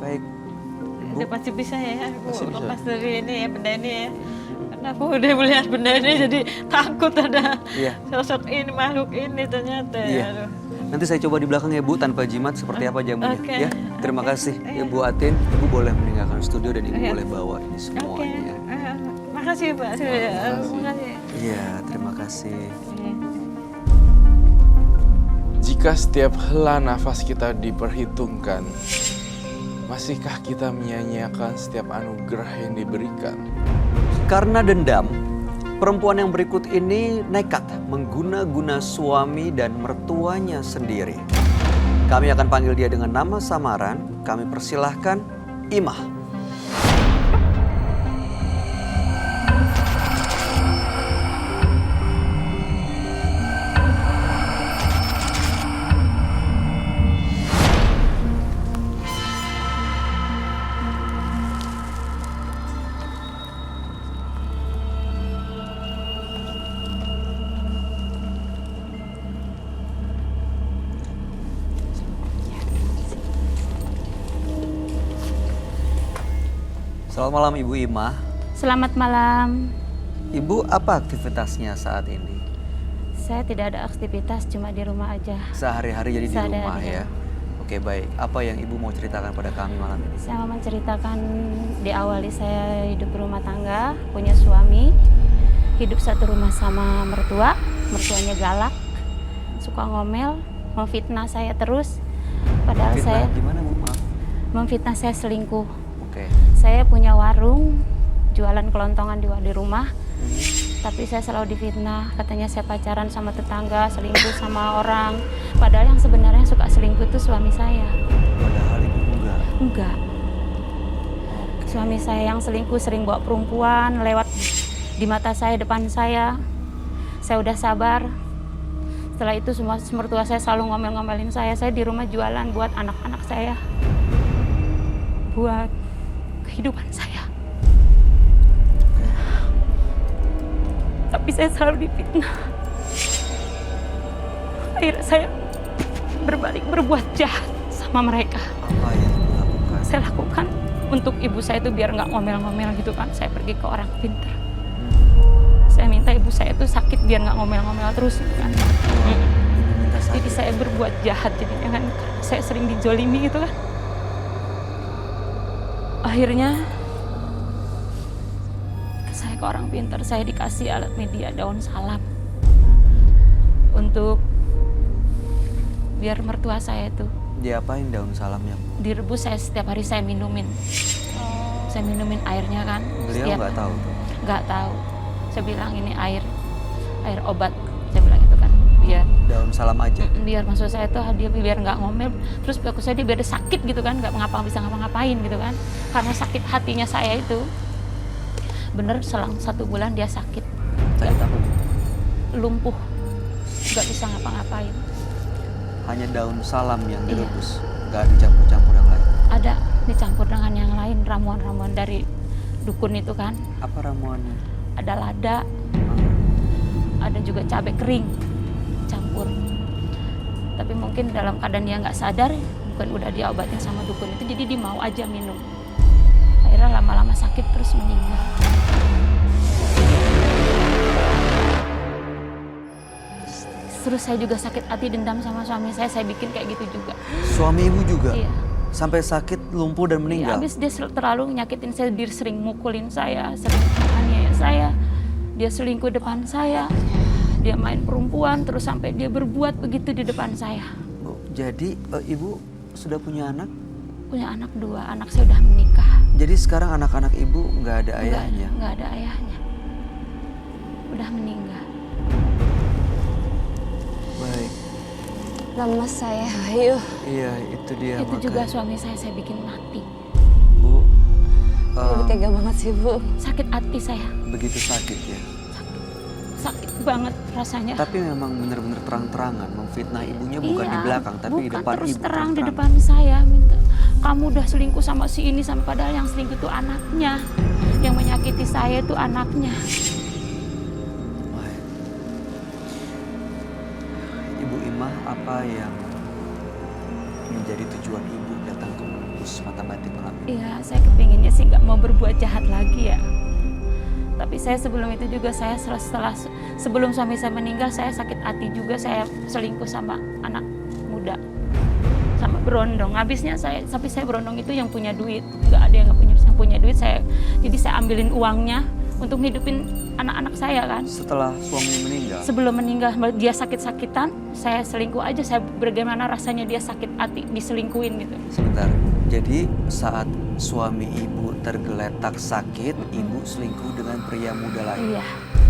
Baik. Ibu, Udah pasti bisa ya aku Pasti bisa. lepas dari ini ya benda ini ya. Karena aku udah melihat benda ini jadi takut ada Iya. sosok ini makhluk ini ternyata Iya. ya. Aduh. Nanti saya coba di belakang ya Bu, tanpa jimat seperti apa jamunya Oke. ya. Terima kasih Ibu Atin. Ibu boleh meninggalkan studio dan Ibu boleh bawa ini Oke. semuanya. Makasih Pak Surya. Makasih. Iya, terima kasih. Iya. Jika setiap hela nafas kita diperhitungkan, masihkah kita menyia-nyiakan setiap anugerah yang diberikan? Karena dendam, perempuan yang berikut ini nekat mengguna-guna suami dan mertuanya sendiri. Kami akan panggil dia dengan nama samaran. Kami persilahkan Imah. Selamat malam Ibu Imah. Selamat malam. Ibu apa aktivitasnya saat ini? Saya tidak ada aktivitas, cuma di rumah aja. Sehari-hari jadi di Sehari-hari. rumah ya? Oke baik, apa yang Ibu mau ceritakan pada kami malam ini? Saya mau menceritakan diawali saya hidup rumah tangga, punya suami, hidup satu rumah sama mertua, mertuanya galak, suka ngomel, memfitnah saya terus. Padahal Fitnah saya gimana Bu? Maaf. memfitnah saya selingkuh. Oke. Saya punya warung, jualan kelontongan di rumah. Tapi saya selalu difitnah, katanya saya pacaran sama tetangga, selingkuh sama orang. Padahal yang sebenarnya suka selingkuh itu suami saya. Padahal Ibu enggak. Enggak. Suami saya yang selingkuh sering bawa perempuan lewat di mata saya, depan saya. Saya udah sabar. Setelah itu semua mertua saya selalu ngomel-ngomelin saya. Saya di rumah jualan buat anak-anak saya. Buat kehidupan saya. Tapi saya selalu difitnah. Akhirnya saya berbalik berbuat jahat sama mereka. Apa yang Ibu lakukan? Saya lakukan untuk ibu saya itu biar nggak ngomel-ngomel gitu kan. Saya pergi ke orang pintar. Saya minta ibu saya itu sakit biar nggak ngomel-ngomel terus gitu kan. Ibu minta sakit. Jadi saya berbuat jahat jadinya kan. Saya sering dijolimi gitu kan. Akhirnya saya ke orang pintar, saya dikasih alat media daun salam untuk biar mertua saya itu Diapain daun salamnya, Bu? direbus. Saya setiap hari saya minumin. Saya minumin airnya kan. Beliau nggak tahu tuh. Nggak tahu. Saya bilang ini air obat. Saya bilang itu kan biar Daun salam aja. biar maksud saya tuh dia biar nggak ngomel. Terus aku saya dia biar dia sakit gitu kan, nggak bisa ngapa-ngapain gitu kan. Karena sakit hatinya saya itu. Bener selang 1 bulan dia sakit. Sakit apa, Bu? Lumpuh. Nggak bisa ngapa-ngapain. Hanya daun salam yang Iya. direbus, nggak dicampur-campur yang lain. Ada dicampur dengan yang lain, ramuan-ramuan dari dukun itu kan. Apa ramuannya? Ada lada, ada juga cabai kering campur. Tapi mungkin dalam keadaan dia nggak sadar, bukan udah diobatin sama dukun itu, jadi dia mau aja minum. Akhirnya lama-lama sakit terus meninggal. Terus saya juga sakit hati, dendam sama suami saya bikin kayak gitu juga. Suami Ibu juga? Iya. Sampai sakit, lumpuh dan Iya, meninggal? habis dia terlalu nyakitin saya, dia sering mukulin saya, sering menganiaya saya. Dia selingkuh depan saya, dia main perempuan, terus sampai dia berbuat begitu di depan saya. Bu, jadi Ibu sudah punya anak? Punya anak 2, anak saya udah menikah. Jadi sekarang anak-anak Ibu nggak ada ayahnya? Nggak ada ayahnya. Udah meninggal. Baik. Nama saya Bayu. Iya, itu dia. Itu juga makanya. suami saya bikin mati. Bu, Ibu tega banget sih, Bu. Sakit hati saya, begitu sakit ya. sakit banget rasanya. Tapi memang benar-benar terang-terangan memfitnah ibunya, bukan Iya, di belakang, tapi di bukan, depan terus Ibu. terang di depan saya, minta kamu udah selingkuh sama si ini, sama padahal yang selingkuh itu anaknya, yang menyakiti saya itu anaknya. Baik. Ibu Imah, apa yang menjadi tujuan Ibu datang ke menembus mata batin malam ini? Iya, saya kepinginnya sih nggak mau berbuat jahat lagi ya. Tapi saya sebelum itu juga sebelum suami saya meninggal, saya sakit hati juga, saya selingkuh sama anak muda, sama berondong. Habisnya tapi saya berondong itu yang punya duit, nggak ada yang punya duit. Jadi saya ambilin uangnya untuk hidupin anak-anak saya kan. Setelah suami meninggal, Sebelum meninggal dia sakit-sakitan, saya selingkuh aja. Saya bagaimana rasanya dia sakit hati diselingkuhin gitu. sebentar. Jadi saat suami Ibu tergeletak sakit, Ibu selingkuh dengan pria muda lain Iya,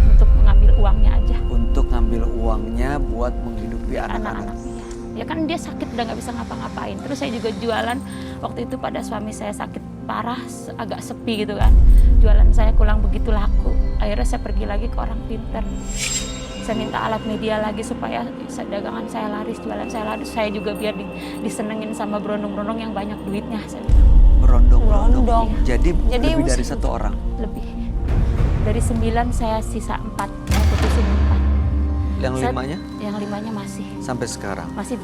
untuk mengambil uangnya aja. untuk ngambil uangnya buat menghidupi anak-anak. Anak-anaknya. Ya kan dia sakit udah nggak bisa ngapa-ngapain. Terus saya juga jualan waktu itu pada suami saya sakit parah, agak sepi gitu kan. Jualan saya kurang begitu laku. Akhirnya saya pergi lagi ke orang pintar. Saya minta alat media lagi supaya dagangan saya laris, jualan saya laris. Saya juga biar disenengin sama berondong-berondong yang banyak duitnya. Saya bilang. Berondong-berondong. Berondong. Jadi lebih Ibu dari sih- 1 orang. Lebih. Dari 9 saya sisa 4. Saya putusin 4. Yang 5-nya Yang 5-nya masih. sampai sekarang. Masih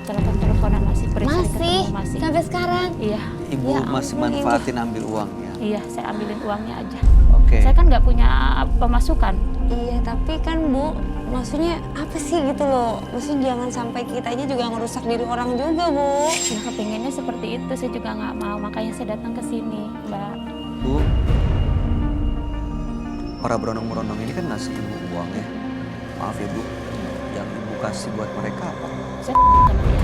telepon-teleponan masih. Sering ketemu, masih. Sampai sekarang. Iya. Ibu Ya masih ampun, manfaatin ambil uangnya. Iya, saya ambilin uangnya aja. Oke. Saya kan nggak punya pemasukan. Iya, tapi kan Bu, maksudnya apa sih gitu loh? Maksudnya jangan sampai kitanya juga ngerusak diri orang juga, Bu. Ya kepengennya seperti itu, saya juga nggak mau. Makanya saya datang ke sini, Mbak. Bu, para berondong-berondong ini kan ngasih Ibu uang ya. Maaf ya Bu, yang Ibu kasih buat mereka apa? Saya sama dia.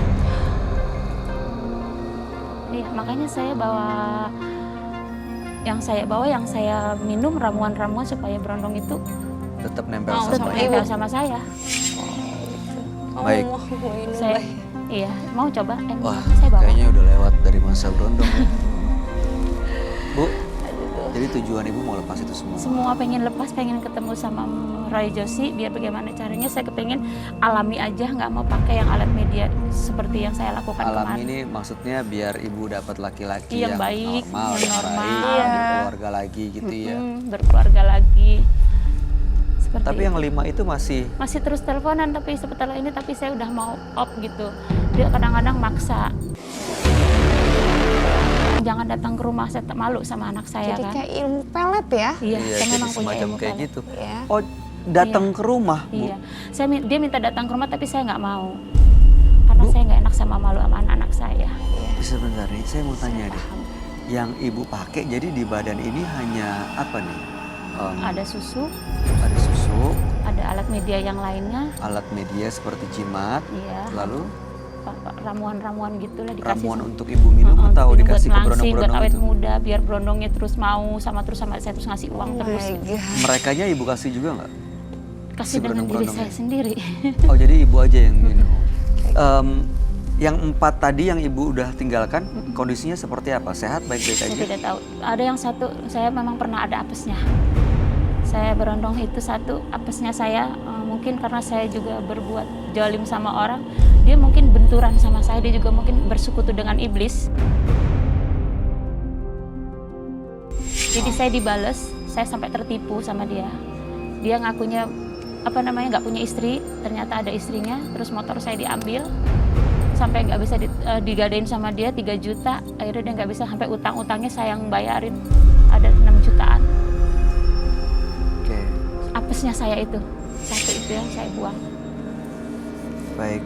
Iya, makanya saya yang saya minum ramuan-ramuan supaya berondong itu Tetap nempel Oh, sama sama Ibu. nempel sama saya. Oh, Baik. mau minum, Saya, Bay. iya, mau coba? Wah, Saya bawa. kayaknya udah lewat dari masa berondong ya. Bu, jadi tujuan Ibu mau lepas itu semua? Semua pengen lepas, pengen ketemu sama Roy Joshi, biar bagaimana caranya saya kepengen alami aja, nggak mau pakai yang alat media seperti yang saya lakukan Alam kemarin. ini maksudnya biar Ibu dapat laki-laki Yang baik, normal, yang normal. baik, Iya. berkeluarga lagi gitu ya. Berkeluarga lagi. Seperti Tapi itu. yang 5 itu masih Terus teleponan, tapi setelah ini tapi saya udah mau off gitu. Dia kadang-kadang maksa. Jangan datang ke rumah, saya malu sama anak saya Jadi kan. kayak ilmu pelet ya? Iya, saya jadi memang punya semacam ilmu kayak pelet. gitu. Iya. Oh, datang ke rumah, Bu. Iya, dia minta datang ke rumah tapi saya nggak mau. Karena saya nggak enak sama malu sama anak-anak saya. Sebentar nih, saya mau tanya deh. Paham. Yang Ibu pakai jadi di badan ini hanya apa nih? ada susu, Ada susu, ada alat media yang lainnya. alat media seperti jimat, Iya. lalu Ramuan-ramuan gitulah dikasih. ramuan untuk ibu minum atau minum dikasih ke buat langsing, buat berondong-berondong awet itu? muda, biar berondongnya terus mau sama saya terus ngasih uang terus. Merekanya ibu kasih juga nggak? Kasih Si dengan diri berondong-berondongnya? saya sendiri. Oh jadi ibu aja yang minum. Yang 4 tadi yang ibu udah tinggalkan kondisinya seperti apa? Sehat, baik-baik Saya aja? tidak tahu. Ada yang satu, saya memang pernah ada apesnya. Saya berondong itu satu, apesnya saya mungkin karena saya juga berbuat zalim sama orang, dia mungkin benturan sama saya, dia juga mungkin bersekutu dengan iblis. Jadi saya dibales, saya sampai tertipu sama dia. Dia ngakunya nggak punya istri, ternyata ada istrinya, terus motor saya diambil, sampai nggak bisa digadain sama dia 3 juta, akhirnya dia nggak bisa, sampai utang-utangnya saya yang bayarin, ada 6 jutaan. Oke, Apesnya saya itu, satu itu yang saya buang. baik.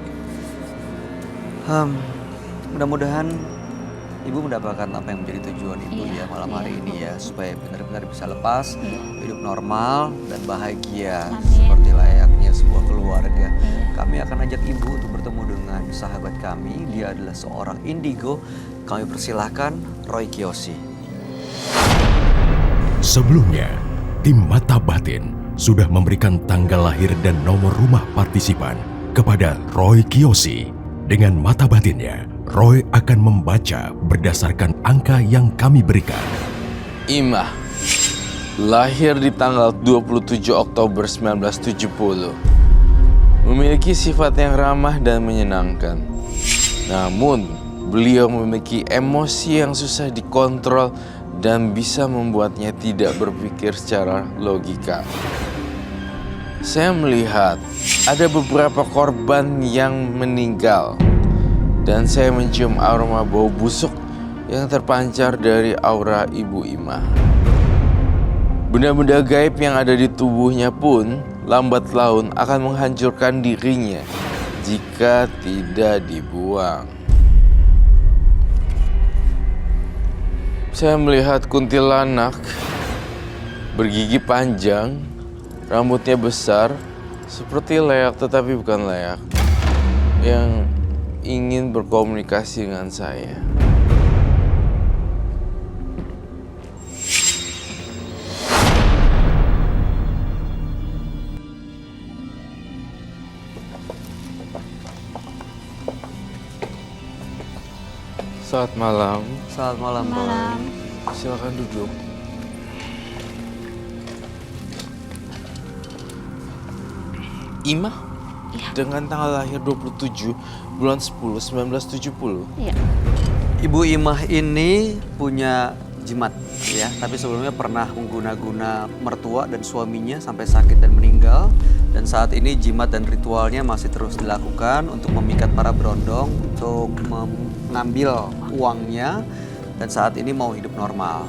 Mudah-mudahan ibu mendapatkan apa yang menjadi tujuan ibu Iya, ya malam iya, hari ini Bu. ya, supaya benar-benar bisa lepas, Iya. hidup normal dan bahagia Amin. seperti layaknya sebuah keluarga. Iya. Kami akan ajak ibu untuk bertemu dengan sahabat kami. Dia adalah seorang indigo. Kami persilahkan Roy Kiyoshi. Sebelumnya, tim Mata Batin sudah memberikan tanggal lahir dan nomor rumah partisipan kepada Roy Kiyoshi. Dengan mata batinnya, Roy akan membaca berdasarkan angka yang kami berikan. Imah, lahir di tanggal 27 Oktober 1970. Memiliki sifat yang ramah dan menyenangkan. Namun, beliau memiliki emosi yang susah dikontrol dan bisa membuatnya tidak berpikir secara logika. Saya melihat ada beberapa korban yang meninggal dan saya mencium aroma bau busuk yang terpancar dari aura Ibu Imah. Benda-benda gaib yang ada di tubuhnya pun lambat laun akan menghancurkan dirinya jika tidak dibuang. Saya melihat kuntilanak bergigi panjang, rambutnya besar, seperti leak tetapi bukan leak, yang ingin berkomunikasi dengan saya. Selamat malam. Selamat malam, Roy. Silakan duduk. Imah? Iya. Dengan tanggal lahir 27 bulan 10 1970. Iya. Ibu Imah ini punya jimat ya, tapi sebelumnya pernah mengguna-guna mertua dan suaminya sampai sakit dan meninggal. Dan saat ini jimat dan ritualnya masih terus dilakukan untuk memikat para berondong untuk mengambil uangnya, dan saat ini mau hidup normal.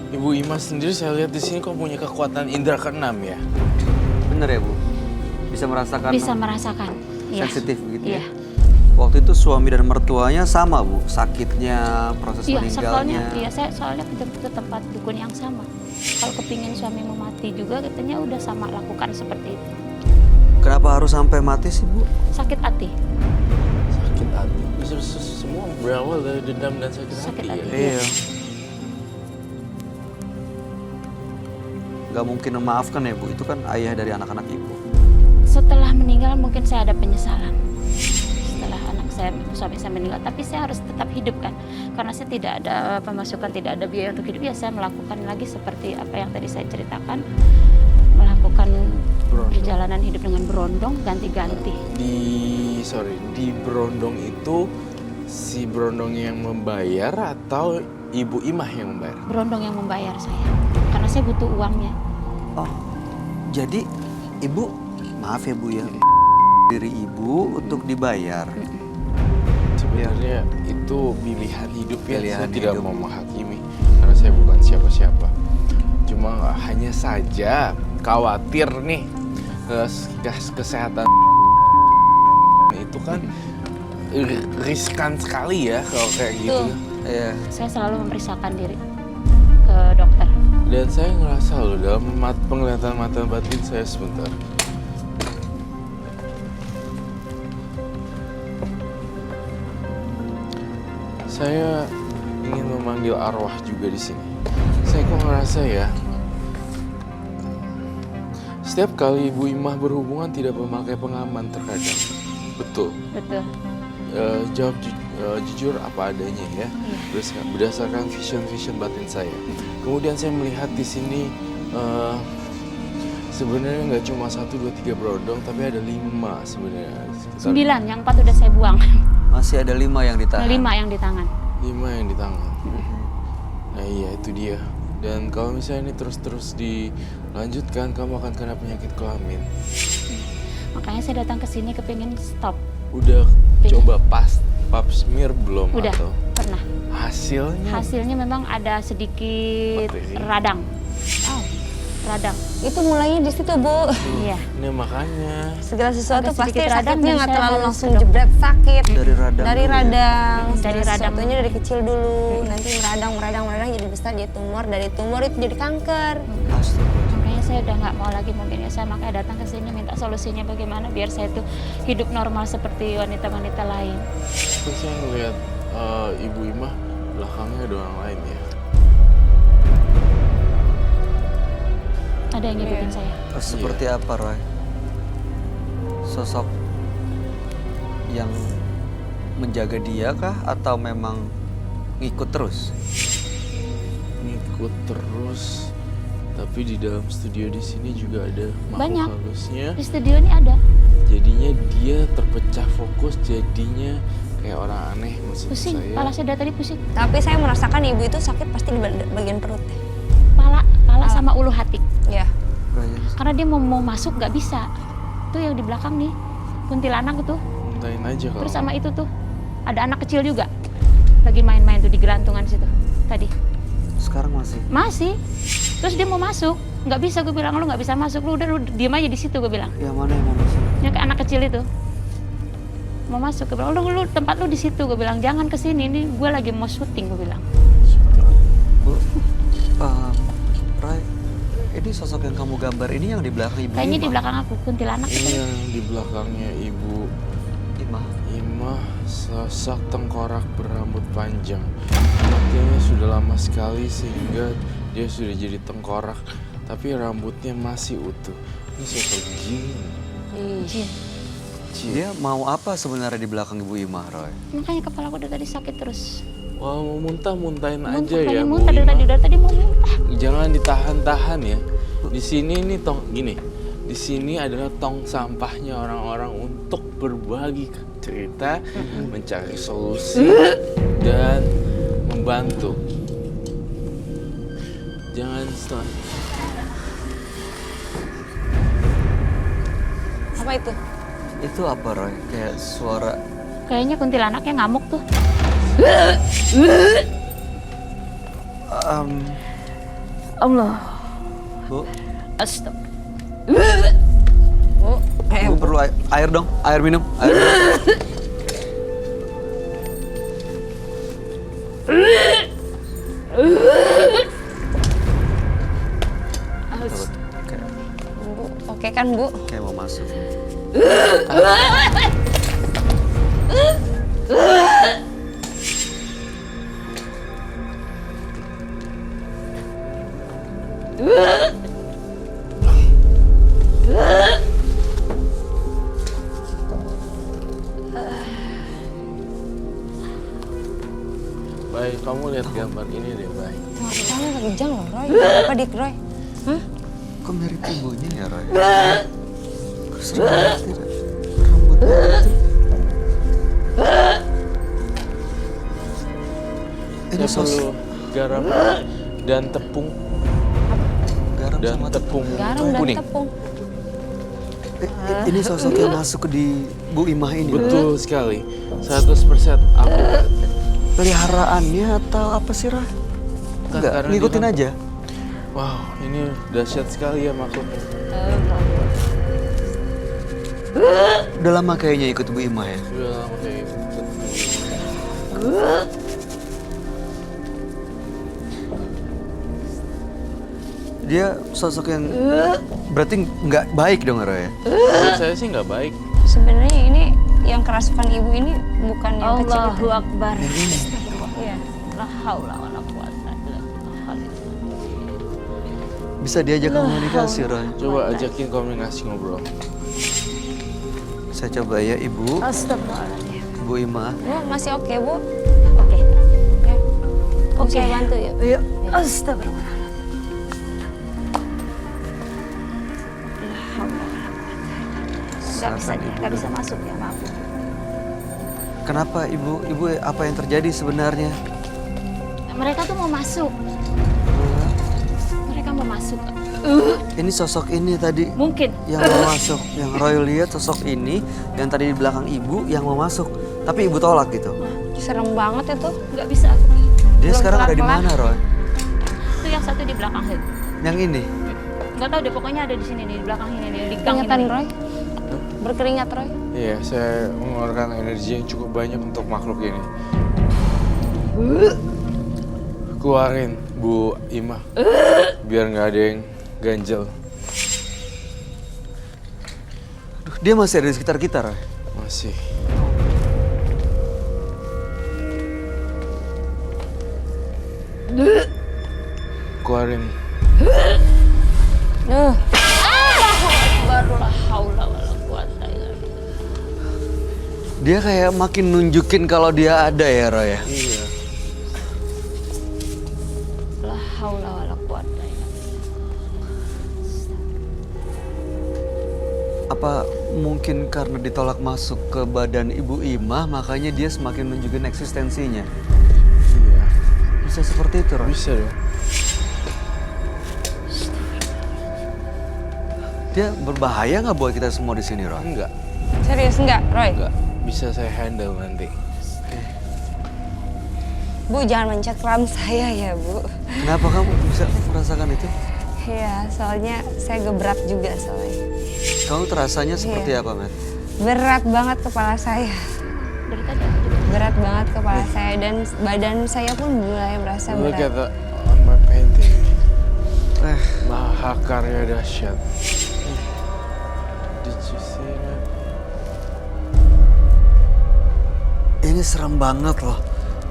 Ibu Imah sendiri saya lihat di sini kok punya kekuatan indera keenam ya. Bener ya Bu? Bisa merasakan Bisa merasakan. Iya. sensitif begitu Iya. ya? Waktu itu suami dan mertuanya sama Bu? Sakitnya, proses Iya, meninggalnya? saya soalnya ke tempat dukun yang sama. Kalau kepingin suamimu mati juga, katanya udah sama lakukan seperti itu. Kenapa harus sampai mati sih Bu? Sakit hati. Sakit hati. Semua berawal dari dendam dan sakit Sakit hati. hati. Ya? Iya. Gak mungkin memaafkan ya Bu, itu kan ayah dari anak-anak Ibu. Setelah meninggal mungkin saya ada penyesalan. Setelah suami saya meninggal, tapi saya harus tetap hidup kan. Karena saya tidak ada pemasukan, tidak ada biaya untuk hidup, ya saya melakukan lagi seperti apa yang tadi saya ceritakan. Melakukan perjalanan hidup dengan berondong, ganti-ganti. Di berondong itu si berondong yang membayar atau Ibu Imah yang membayar? Berondong yang membayar saya, karena saya butuh uangnya. Oh, jadi Ibu, maaf ya Bu ya, diri Ibu untuk dibayar. Sebenarnya itu pilihan hidup ya. Pilihan Saya tidak hidup. mau menghakimi karena saya bukan siapa-siapa. Cuma hanya saja khawatir nih kesehatan itu kan riskan sekali ya kalau kayak gitu. Tuh. Iya. Saya selalu memeriksakan diri ke dokter. Dan saya ngerasa loh dalam penglihatan mata batin saya sebentar. Saya ingin memanggil arwah juga di sini. Saya kok ngerasa ya, setiap kali Ibu Imah berhubungan tidak memakai pengaman terkadang. Betul. Betul. Jawab jujur apa adanya ya, berdasarkan vision batin saya. Kemudian saya melihat di sini sebenarnya nggak cuma 1, 2, 3 berondong, tapi ada 5 sebenarnya. 9, yang 4 udah saya buang. Masih ada 5 yang ditahan. 5 yang di tangan. 5 yang di tangan. Nah iya itu dia. Dan kalau misalnya ini terus dilanjutkan, kamu akan kena penyakit kelamin. Makanya saya datang ke sini kepingin stop. Udah coba pap smear belum? Udah, Atau pernah. hasilnya Memang ada sedikit Bakteri. radang. Radang. Itu mulainya di situ, Bu. Iya. Ini makanya Segala sesuatu Agak pasti sedikit radang sakitnya dan nggak saya terlalu harus langsung dok. jebret sakit. Dari radang. Dari dulu ya? radang. Dari Segala radang. sesuatunya dari kecil dulu. Nanti meradang jadi besar, jadi tumor. Dari tumor itu jadi kanker. Astagfirullah. Makanya saya udah nggak mau lagi mungkin ya. Saya makanya datang ke sini minta solusinya bagaimana biar saya tuh hidup normal seperti wanita-wanita lain. terus saya ngeliat Ibu Imah belakangnya ada orang lain ya. Ada yang ngikutin saya. Seperti apa, Roy? Sosok yang menjaga dia kah atau memang ngikut terus? Ngikut terus, tapi di dalam studio di sini juga ada makhluk Banyak. halusnya. Di studio ini ada. Jadinya dia terpecah fokus, jadinya kayak orang aneh maksud Pusing. saya. Kepala saya dari tadi pusing. Tapi saya merasakan ibu itu sakit pasti di bagian perut. Kepala sama ulu hati. Ya. Karena dia mau masuk nggak bisa. Tuh yang di belakang nih, kuntilanak tuh. Muntahin aja kalau Terus sama itu tuh, ada anak kecil juga. Lagi main-main tuh di gelantungan situ. Tadi. Sekarang masih. Masih. Terus dia mau masuk. Nggak bisa, gue bilang. Lu nggak bisa masuk. Lu diem aja di situ, gue bilang. Yang mana yang mau masuk? Yang kayak anak kecil itu. Mau masuk, gue bilang. Lu tempat lu di situ, gue bilang. Jangan kesini, ini gue lagi mau syuting, gue bilang. Bu, Roy, ini sosok yang kamu gambar ini yang di belakang Ibu Kayaknya di Imah? belakang aku, kuntilanak ini itu. yang di belakangnya Ibu Imah. Imah, sosok tengkorak berambut panjang. Kematiannya sudah lama sekali sehingga dia sudah jadi tengkorak, tapi rambutnya masih utuh. Ini sosok jin. Jin. Dia mau apa sebenarnya di belakang Ibu Imah, Roy? Makanya kepala aku dari tadi sakit terus. Wah, mau muntahin aja ya, Bu Muntah Imah. dari tadi mau muntah. Jangan ditahan-tahan ya. Di sini nih gini. Di sini adalah tong sampahnya orang-orang untuk berbagi cerita, mencari solusi dan membantu. Jangan setengah. Apa itu? Itu apa, Roy? Kayak suara. Kayaknya kuntilanaknya ngamuk tuh. Allah. Bu, Astag. Bu, Bu perlu air dong, air minum. Air minum. Bu, oke kan, Bu? Kayak mau masuk. Baik, kamu lihat gambar ini deh, baik. Kamu kejang loh, Roy. Apa dik, Roy? Hah? Kok mirip ibunya ya, Roy? Kok serem banget ya, rambutnya itu. Ini Saya perlu garam dan tepung garam dan sama tepung Garam dan kuning. tepung. Ini sosok yang masuk di Bu Imah ini. Betul sekali, 100% akurat. Peliharaannya atau apa sih, Roy? Enggak, Karena ngikutin dia- aja. Wow, ini dahsyat sekali ya makhluknya. Udah lama kayaknya ikut Bu Imah ya. Sudah lama kayak gitu. Dia sosok yang berarti nggak baik dong Roy ya? Menurut saya sih nggak baik. Sebenarnya ini yang kerasukan ibu ini bukan yang kecil itu. Allahu Akbar. Iya. La haula wala quwata illa billah. Bisa diajak komunikasi Roy. Coba ajakin komunikasi ngobrol. Saya coba ya Ibu, Astagfirullahaladzim. Bu Ima. Bu, masih oke, Bu? Oke. Oke. Oke. Saya bantu ya. Iya. Astagfirullah. Nggak bisa masuk ya, maaf. Kenapa Ibu? Ibu apa yang terjadi sebenarnya? Mereka tuh mau masuk. Mereka mau masuk. Ini sosok ini tadi Mungkin. yang mau masuk. Yang Roy lihat sosok ini yang tadi di belakang Ibu yang mau masuk. Tapi Ibu tolak gitu. Serem banget itu. Nggak bisa aku. Dia Belum sekarang ada di pelan-pelan. mana Roy? Itu yang satu di belakang. Yang ini? Nggak tahu deh, pokoknya ada di sini nih, di belakang ini nih, di gang Keringatan, ini. Roy? Berkeringat, Roy? Iya, saya mengeluarkan energi yang cukup banyak untuk makhluk ini. Keluarin, Bu Ima. Biar nggak ada yang ganjel. Aduh, dia masih ada di sekitar kita Roy. Masih. Keluarin. Barulah haula wala quwata illa billah. Dia kayak makin nunjukin kalau dia ada ya Roy ya. Iya. La haula wala quwata illa billah. Apa mungkin karena ditolak masuk ke badan Ibu Ima makanya dia semakin nunjukin eksistensinya? Iya. Bisa seperti itu Roy. Bisa dong. Dia berbahaya nggak buat kita semua di sini Roy? Enggak. Serius enggak, Roy? Enggak. Bisa saya handle nanti. Bu, jangan mencet kram saya ya, Bu. Kenapa kamu bisa merasakan itu? Iya, soalnya saya geberat juga soalnya. Kamu terasanya seperti Iya. apa, Matt? Berat banget kepala saya. Dari tadi aku juga. Berat banget kepala saya dan badan saya pun mulai merasa Look berat. at the, on my painting. Eh, Mahakarya dahsyat. Did you see that? ini serem banget loh.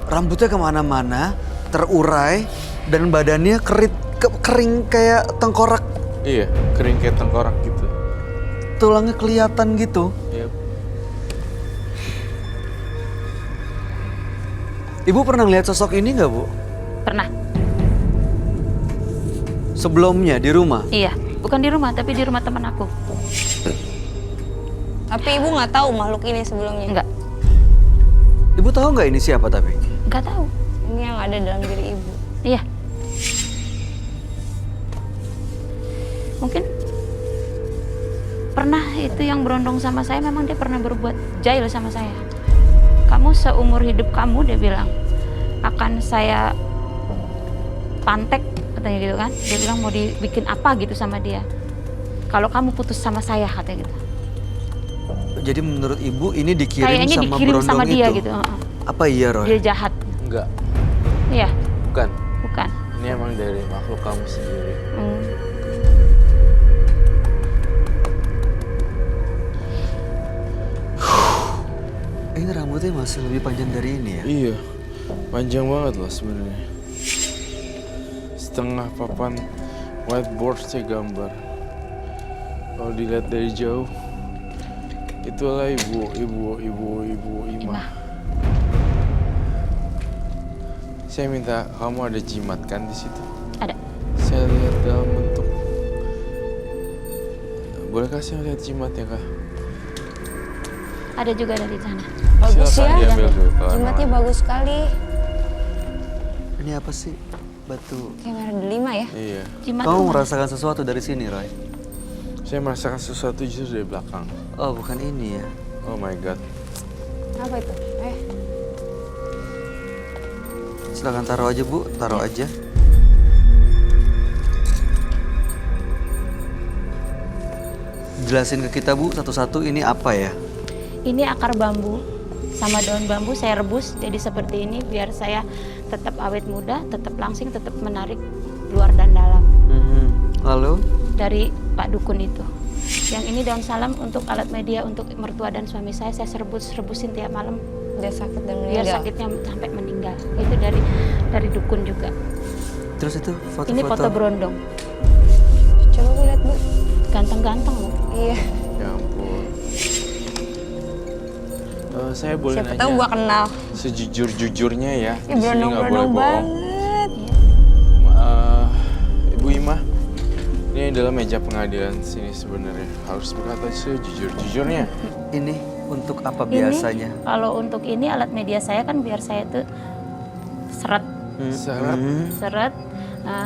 Rambutnya kemana-mana, terurai, dan badannya kering kayak tengkorak. Iya, kering kayak tengkorak gitu. Tulangnya kelihatan gitu. Yep. Ibu pernah lihat sosok ini nggak, Bu? Pernah. Sebelumnya di rumah? Iya, bukan di rumah tapi di rumah teman aku. Tapi ibu nggak tahu makhluk ini sebelumnya. Enggak, Ibu tahu nggak ini siapa tapi? enggak tahu. Ini yang ada dalam diri ibu. Iya. Mungkin pernah itu yang berondong sama saya, memang dia pernah berbuat jahil sama saya. Kamu seumur hidup kamu, dia bilang, akan saya pantek, katanya gitu kan. Dia bilang mau dibikin apa gitu sama dia. Kalau kamu putus sama saya, katanya gitu. Jadi menurut Ibu ini dikirim Kayaknya sama dikirim berondong sama dia itu? gitu. Apa iya, Roy? Dia jahat. Enggak, Iya, bukan. bukan. Ini emang dari makhluk kamu sendiri. Hmm. Ini rambutnya masih lebih panjang dari ini ya? Iya, panjang banget loh sebenarnya. Setengah papan whiteboard saya gambar. Kalau dilihat dari jauh, itulah ibu Ima. Saya minta kamu ada jimat kan di situ. Ada. Saya lihat dalam bentuk. Bolehkah saya lihat jimatnya, Kak? Ada juga dari sana. Bagus Silakan ya. diambil dulu, kalau Jimatnya emang. bagus sekali. Ini apa sih? Batu. Kayak merah delima ya. Iya, Jimat Kamu rumah. merasakan sesuatu dari sini, Roy? saya merasakan sesuatu justru dari belakang. Oh, bukan ini ya? Oh my god. Apa itu? Silakan taruh aja, Bu. Taruh aja. Jelasin ke kita, Bu, satu-satu ini apa ya? Ini akar bambu sama daun bambu saya rebus jadi seperti ini biar saya tetap awet muda, tetap langsing, tetap menarik luar dan dalam. Mhm. Lalu? dari Pak Dukun itu. Yang ini daun salam untuk alat media untuk mertua dan suami saya rebusin tiap malam Dia sakit dan biar meninggal. sakitnya sampai meninggal. Itu dari dukun juga. Terus itu foto-foto? Ini foto berondong. Coba gue lihat, Bu. Ganteng-ganteng loh. Iya. Ya ampun. Saya boleh Siapa nanya tahu gua kenal. sejujur-jujurnya ya. Ih, Di sini nggak boleh berondong-berondong bohong. banget. Ibu Ima, ini adalah meja pengadilan sini sebenarnya. Harus berkata sejujur-jujurnya. Ini untuk apa Ini biasanya? kalau untuk ini alat media saya kan biar saya tuh seret Syarat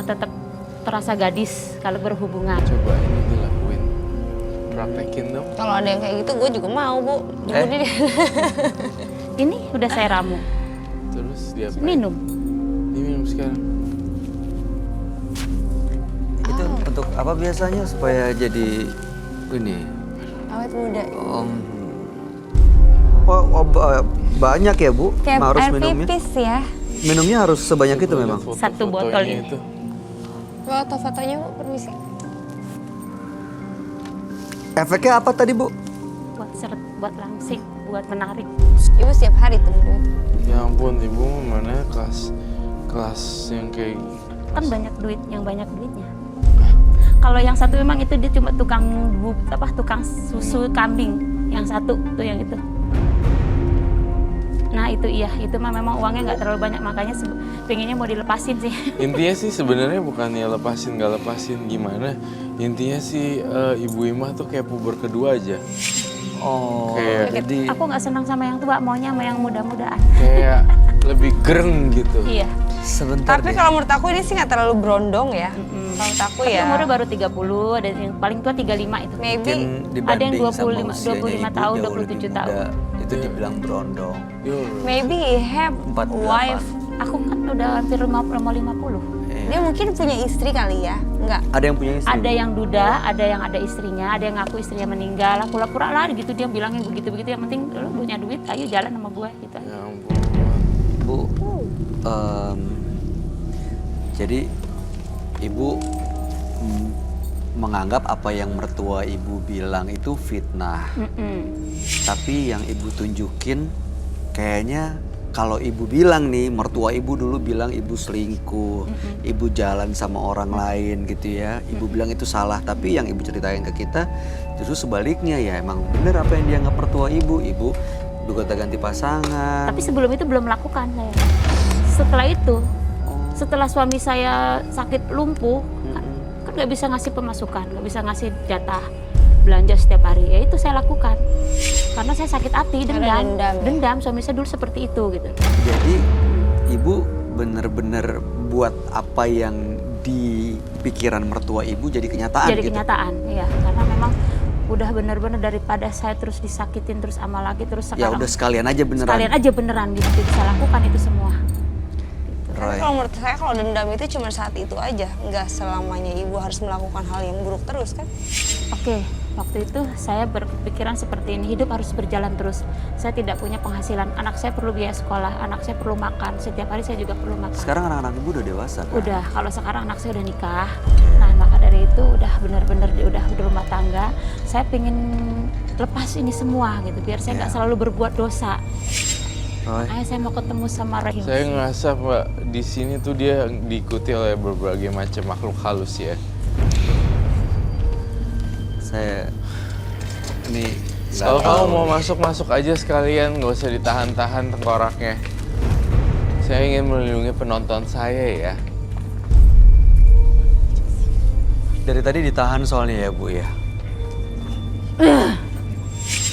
tetap terasa gadis kalau berhubungan. coba ini dilakuin. Praktekin dong. Kalau ada yang kayak gitu, gue juga mau, Bu. Jadi dia Ini udah saya ramu. Terus dia Minum. Diminum sekarang. Itu untuk apa biasanya supaya jadi ini? awet muda. Banyak ya Bu? Kayak Harus air minumnya? pipis ya. Minumnya harus sebanyak itu memang? Satu botol Foto-fotonya ini. itu. Foto-fotonya, Bu, permisi. Efeknya apa tadi Bu? Buat seret, buat langsing, buat menarik. Ibu setiap hari tuh minum itu. Ya ampun, ibu mana kelas yang kayak Kan banyak duit, yang banyak duitnya. Kalau yang satu memang itu dia cuma tukang susu kambing. Yang satu tuh yang itu. Nah itu iya, itu mah memang uangnya nggak terlalu banyak, makanya pengennya mau dilepasin sih. intinya sih sebenarnya bukannya lepasin nggak lepasin gimana. Intinya sih Ibu Ima tuh kayak puber kedua aja. Oh, Kayak- jadi Aku nggak senang sama yang tua, maunya sama yang muda-mudaan. Kayak lebih gereng gitu. Iya. sebentar Tapi deh. kalau menurut aku ini sih nggak terlalu berondong ya. Kalau menurut aku Tapi ya. umurnya baru 30, ada yang paling tua 35 itu. Maybe Mungkin Ada yang dibanding 25 sama usianya 25 ibu tahun, jauh 27 lebih tahun. muda. Itu dibilang berondong. Yo, maybe he have 48. wife. Aku kan udah hampir mau 50. Dia mungkin punya istri kali ya. Enggak. Ada yang punya istri? Ada yang duda, ada yang ada istrinya, ada yang ngaku istrinya meninggal. Pura-pura lah gitu, dia bilangnya begitu-begitu. Yang penting lu punya duit, ayo jalan sama gue gitu. ya ampun. Bu, jadi ibu menganggap apa yang mertua ibu bilang itu fitnah. Tapi yang ibu tunjukin kayaknya kalau ibu bilang nih, mertua ibu dulu bilang ibu selingkuh, ibu jalan sama orang lain gitu ya. Ibu bilang itu salah, tapi yang ibu ceritain ke kita justru sebaliknya ya. Emang bener apa yang dianggap mertua ibu gonta-ganti pasangan. Tapi sebelum itu belum melakukan saya. Setelah itu, setelah suami saya sakit lumpuh, kan nggak bisa ngasih pemasukan, nggak bisa ngasih jatah belanja setiap hari. Ya itu saya lakukan. Karena saya sakit hati, Karena dendam. dendam ya? Dendam, suami saya dulu seperti itu gitu. Jadi ibu bener-bener buat apa yang di pikiran mertua ibu jadi kenyataan Jadi gitu. kenyataan, iya. Karena memang udah bener-bener daripada saya terus disakitin terus sama lagi terus Ya sekarang udah sekalian aja beneran. sekalian aja beneran gitu. Jadi saya lakukan itu semua. Tapi Roy. kalau menurut saya kalau dendam itu cuma saat itu aja, nggak selamanya ibu harus melakukan hal yang buruk terus kan? Oke, waktu itu saya berpikiran seperti ini, hidup harus berjalan terus. Saya tidak punya penghasilan, anak saya perlu biaya sekolah, anak saya perlu makan, setiap hari saya juga perlu makan. Sekarang anak-anak ibu udah dewasa kan? Udah, kalau sekarang anak saya udah nikah, nah maka dari itu udah benar-benar udah berumah tangga. Saya pengen lepas ini semua gitu, biar saya nggak selalu berbuat dosa. Roy, Ayo saya mau ketemu sama Rahim. Saya ngerasa Pak di sini tuh dia diikuti oleh berbagai macam makhluk halus ya. saya ini nggak Kalau kamu tahu. mau masuk aja sekalian, nggak usah ditahan-tahan tengkoraknya. Saya ingin melindungi penonton saya ya. Dari tadi ditahan soalnya ya Bu ya.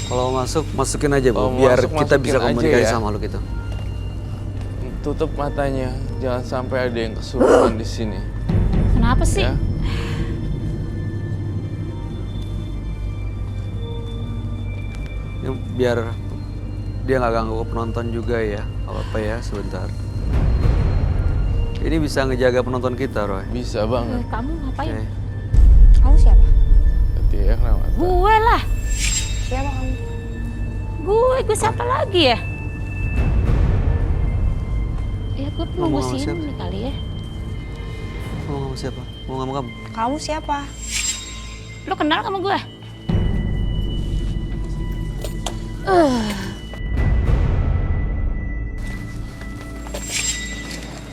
Kalau masuk masukin aja Bu, Kalau biar masuk, kita masukin bisa aja komunikasi ya. sama lu gitu. Tutup matanya, jangan sampai ada yang kesurupan di sini. Kenapa sih? Ya. Ya, biar dia nggak ganggu penonton juga ya. Apa ya sebentar. Ini bisa ngejaga penonton kita Roy. Bisa banget. Kamu ngapain? Oke. Kamu siapa? Dia kenapa? Gue lah. Siapa kamu? Gue siapa lagi ya? Ya gue Ngomong nunggu sama sini kali ya. Ngomong sama siapa? Ngomong sama kamu. Kamu siapa? Lu kenal sama gue?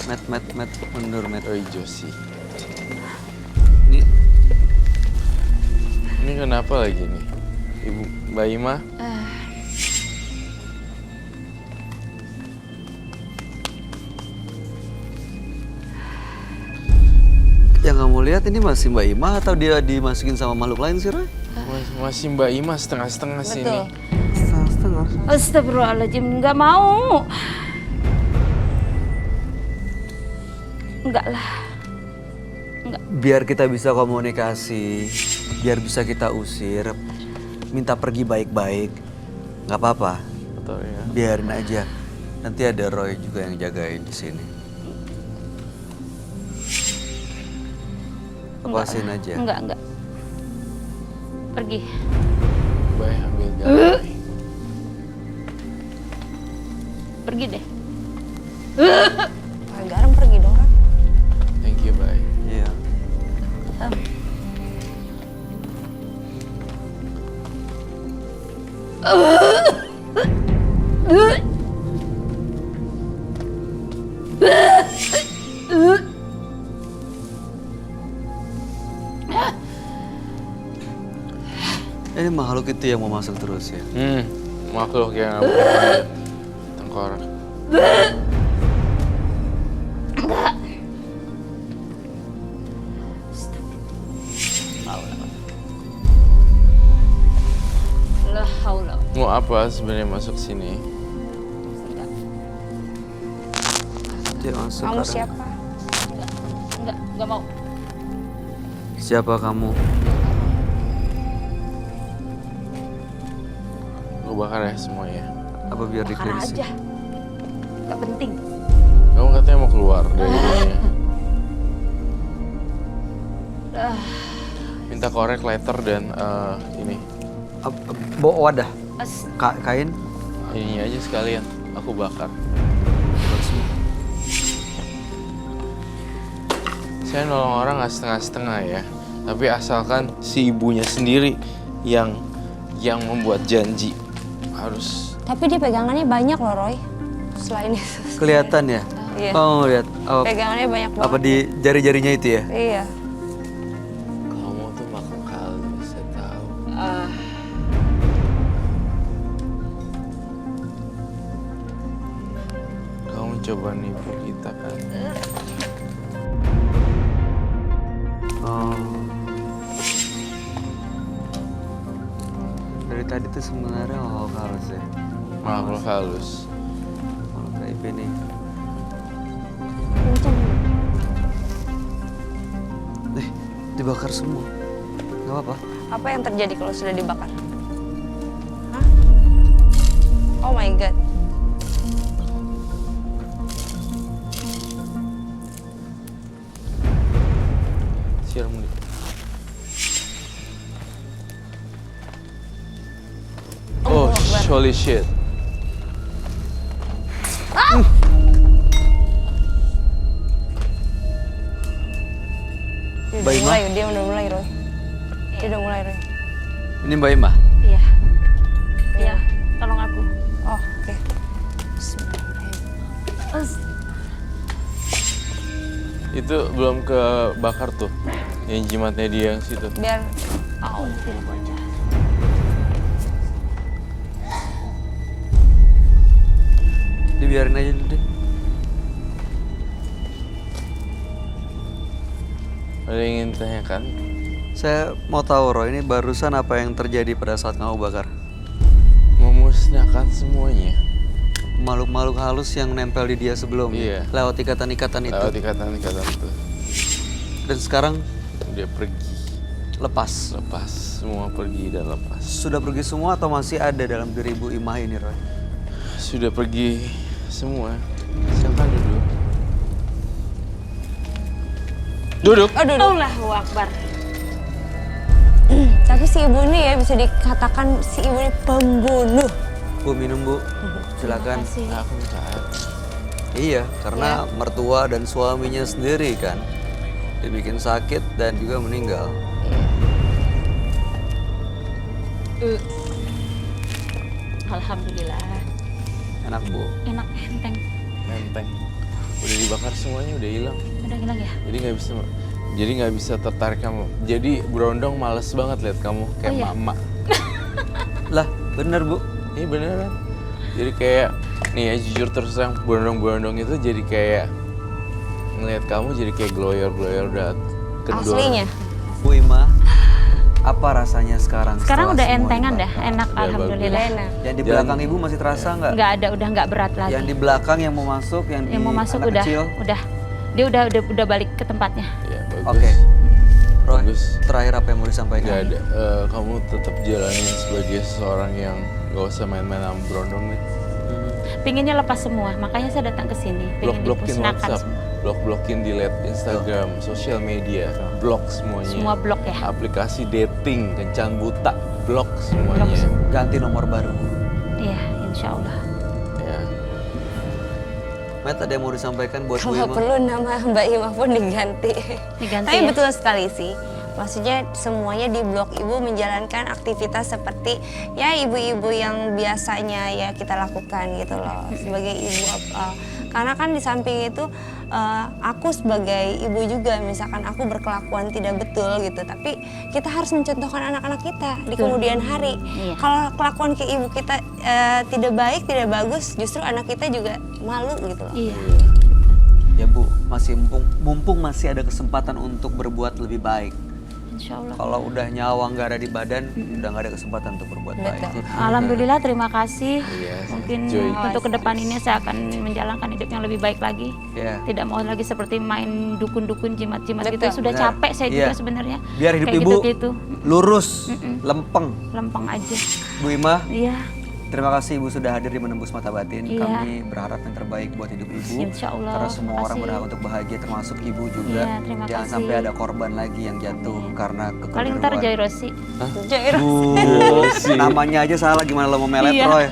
Matt, mundur, Matt. Oi Josie. Ini Ini kenapa lagi nih? Ibu Mbak Ima? yang kamu lihat ini masih Mbak Ima atau dia dimasukin sama makhluk lain sih, Roy? Masih Mbak Ima setengah-setengah sini. Betul. Setengah. Astagfirullahaladzim, nggak mau. Enggak lah. Biar kita bisa komunikasi, biar bisa kita usir, minta pergi baik-baik, nggak apa-apa. Betul ya. Biarin aja. Nanti ada Roy juga yang jagain di sini. Lepasin aja. Enggak. Pergi. Baik ambil garam. Pergi deh. Garam pergi dong, Kak. Thank you, bye. Iya. Ini makhluk itu yang mau masuk terus ya. Makhluk yang apa? Tengkorak. La haula. Mau apa sebenarnya masuk sini? Dia masuk. Kamu karena- siapa? Enggak mau. Siapa kamu? Gue bakar ya semuanya. Apa biar Bakar dikritis? aja. Enggak penting. Kamu katanya mau keluar dari dunia. Minta korek, lighter, dan ini. Bawa wadah, As kain. Ininya aja sekalian. Aku bakar. Saya nolong orang nggak setengah-setengah ya. Tapi asalkan si ibunya sendiri yang membuat janji harus. Tapi dia pegangannya banyak loh, Roy. Selain itu. Kelihatan ya? Iya. Oh, lihat. Pegangannya banyak banget. Apa di jari-jarinya itu ya? Iya. Kamu tuh makhluk halus, saya tahu. Kamu coba nipu kita kan? Oh. Dari tadi tuh sebenarnya halus ya. Makhluk halus. Kalau kayak ini. Dibakar semua. Gak apa-apa. Apa yang terjadi kalau sudah dibakar? Hah? Oh my god. Siram nih. Oh, holy shit. Dia Mbak udah Ima? mulai, dia udah mulai, Roy. Dia udah mulai, Roy. Ini Mbak Ima. Iya. Iya, tolong aku. Oh, oke. Bismillahirrahmanirrahim. Itu belum kebakar tuh. Yang jimatnya dia yang situ. Biar Tidak bocah. Dibiarin aja dulu deh. Ada yang ingin ditanyakan? Saya mau tahu Roy, ini barusan apa yang terjadi pada saat kamu bakar? Memusnahkan semuanya. Makhluk-makhluk halus yang nempel di dia sebelumnya. Iya. Lewat ikatan-ikatan itu. Lewat ikatan-ikatan itu. Dan sekarang Dia pergi. lepas. Lepas. Semua pergi dan lepas. Sudah pergi semua atau masih ada dalam diri Ibu Imah ini, Roy? Sudah pergi semua. Silakan duduk. Duduk. aduh. Allahu Akbar. Tapi si ibu ini ya bisa dikatakan si ibu ini pembunuh. Bu, minum Bu. Silakan. Aku minta air. Iya, karena mertua dan suaminya sendiri kan dibikin sakit dan juga meninggal. Alhamdulillah. Enak Bu. Enak, enteng. Menteng. Udah dibakar semuanya, udah hilang. Udah hilang ya? Jadi nggak bisa tertarik kamu. Jadi berondong males banget lihat kamu kayak Oh, iya? emak-emak. Lah, bener Bu. Ini beneran. Jadi kayak nih ya jujur terus terang berondong-berondong itu jadi kayak ngelihat kamu jadi kayak gloyor-gloyor udah kendor. Aslinya. Bu Ima, apa rasanya sekarang? Sekarang setelah udah semua entengan dah, dibakar? enak Udah alhamdulillah. Enak. Yang di belakang Ibu masih terasa nggak? Nggak ada, udah nggak berat lagi. Yang di belakang yang mau masuk, yang Yang di mau masuk anak udah, kecil? dia udah balik ke tempatnya. Ya, bagus. Oke. Roy, Bagus. terakhir apa yang mau disampaikan? Gak ada. Kamu tetap jalanin sebagai seseorang yang gak usah main-main sama berondong nih. Pinginnya lepas semua, makanya saya datang ke sini. Pengen Blok-blokin dimusnahkan WhatsApp, semua. blok-blokin delete Instagram, sosial media, blok semuanya. Semua blok ya. Aplikasi dating, kencan buta, blok semuanya. Ganti nomor baru. Iya, insya Allah. Ya. Matt, ada yang mau disampaikan buat Bu Kalau Ima? perlu nama Mbak Ima pun diganti. Diganti Tapi ya? betul sekali sih. Maksudnya semuanya di blok Ibu menjalankan aktivitas seperti ya ibu-ibu yang biasanya ya kita lakukan gitu loh sebagai ibu. Karena kan di samping itu aku sebagai ibu juga misalkan aku berkelakuan tidak betul gitu, tapi kita harus mencontohkan anak-anak kita di kemudian hari. Iya. Kalau kelakuan ke ibu kita tidak baik, tidak bagus, justru anak kita juga malu gitu loh. Iya. Ya Bu, masih mumpung masih ada kesempatan untuk berbuat lebih baik. Insya Allah. Kalau udah nyawa nggak ada di badan, udah nggak ada kesempatan untuk berbuat baik. Betul. Alhamdulillah, terima kasih. Iya, Mungkin Joy. untuk ke depan ini saya akan menjalankan hidup yang lebih baik lagi. Ya. Tidak mau lagi seperti main dukun-dukun, jimat-jimat gitu. Betul. Sudah Benar. capek saya Iya. juga sebenarnya. Biar hidup Kayak Ibu gitu-gitu. lurus, lempeng. Lempeng aja. Bu Ima, Iya, terima kasih Ibu sudah hadir di Menembus Mata Batin. Iya. Kami berharap yang terbaik buat hidup Ibu. Insya Allah. Karena semua Terima orang kasih. berhak untuk bahagia, termasuk Ibu juga. Iya, terima Jangan kasih. sampai ada korban lagi yang jatuh karena paling ntar kekeliruan. Joy Rossi. Jairus. Bu, namanya aja salah, gimana lo mau melet, Iya. Roy?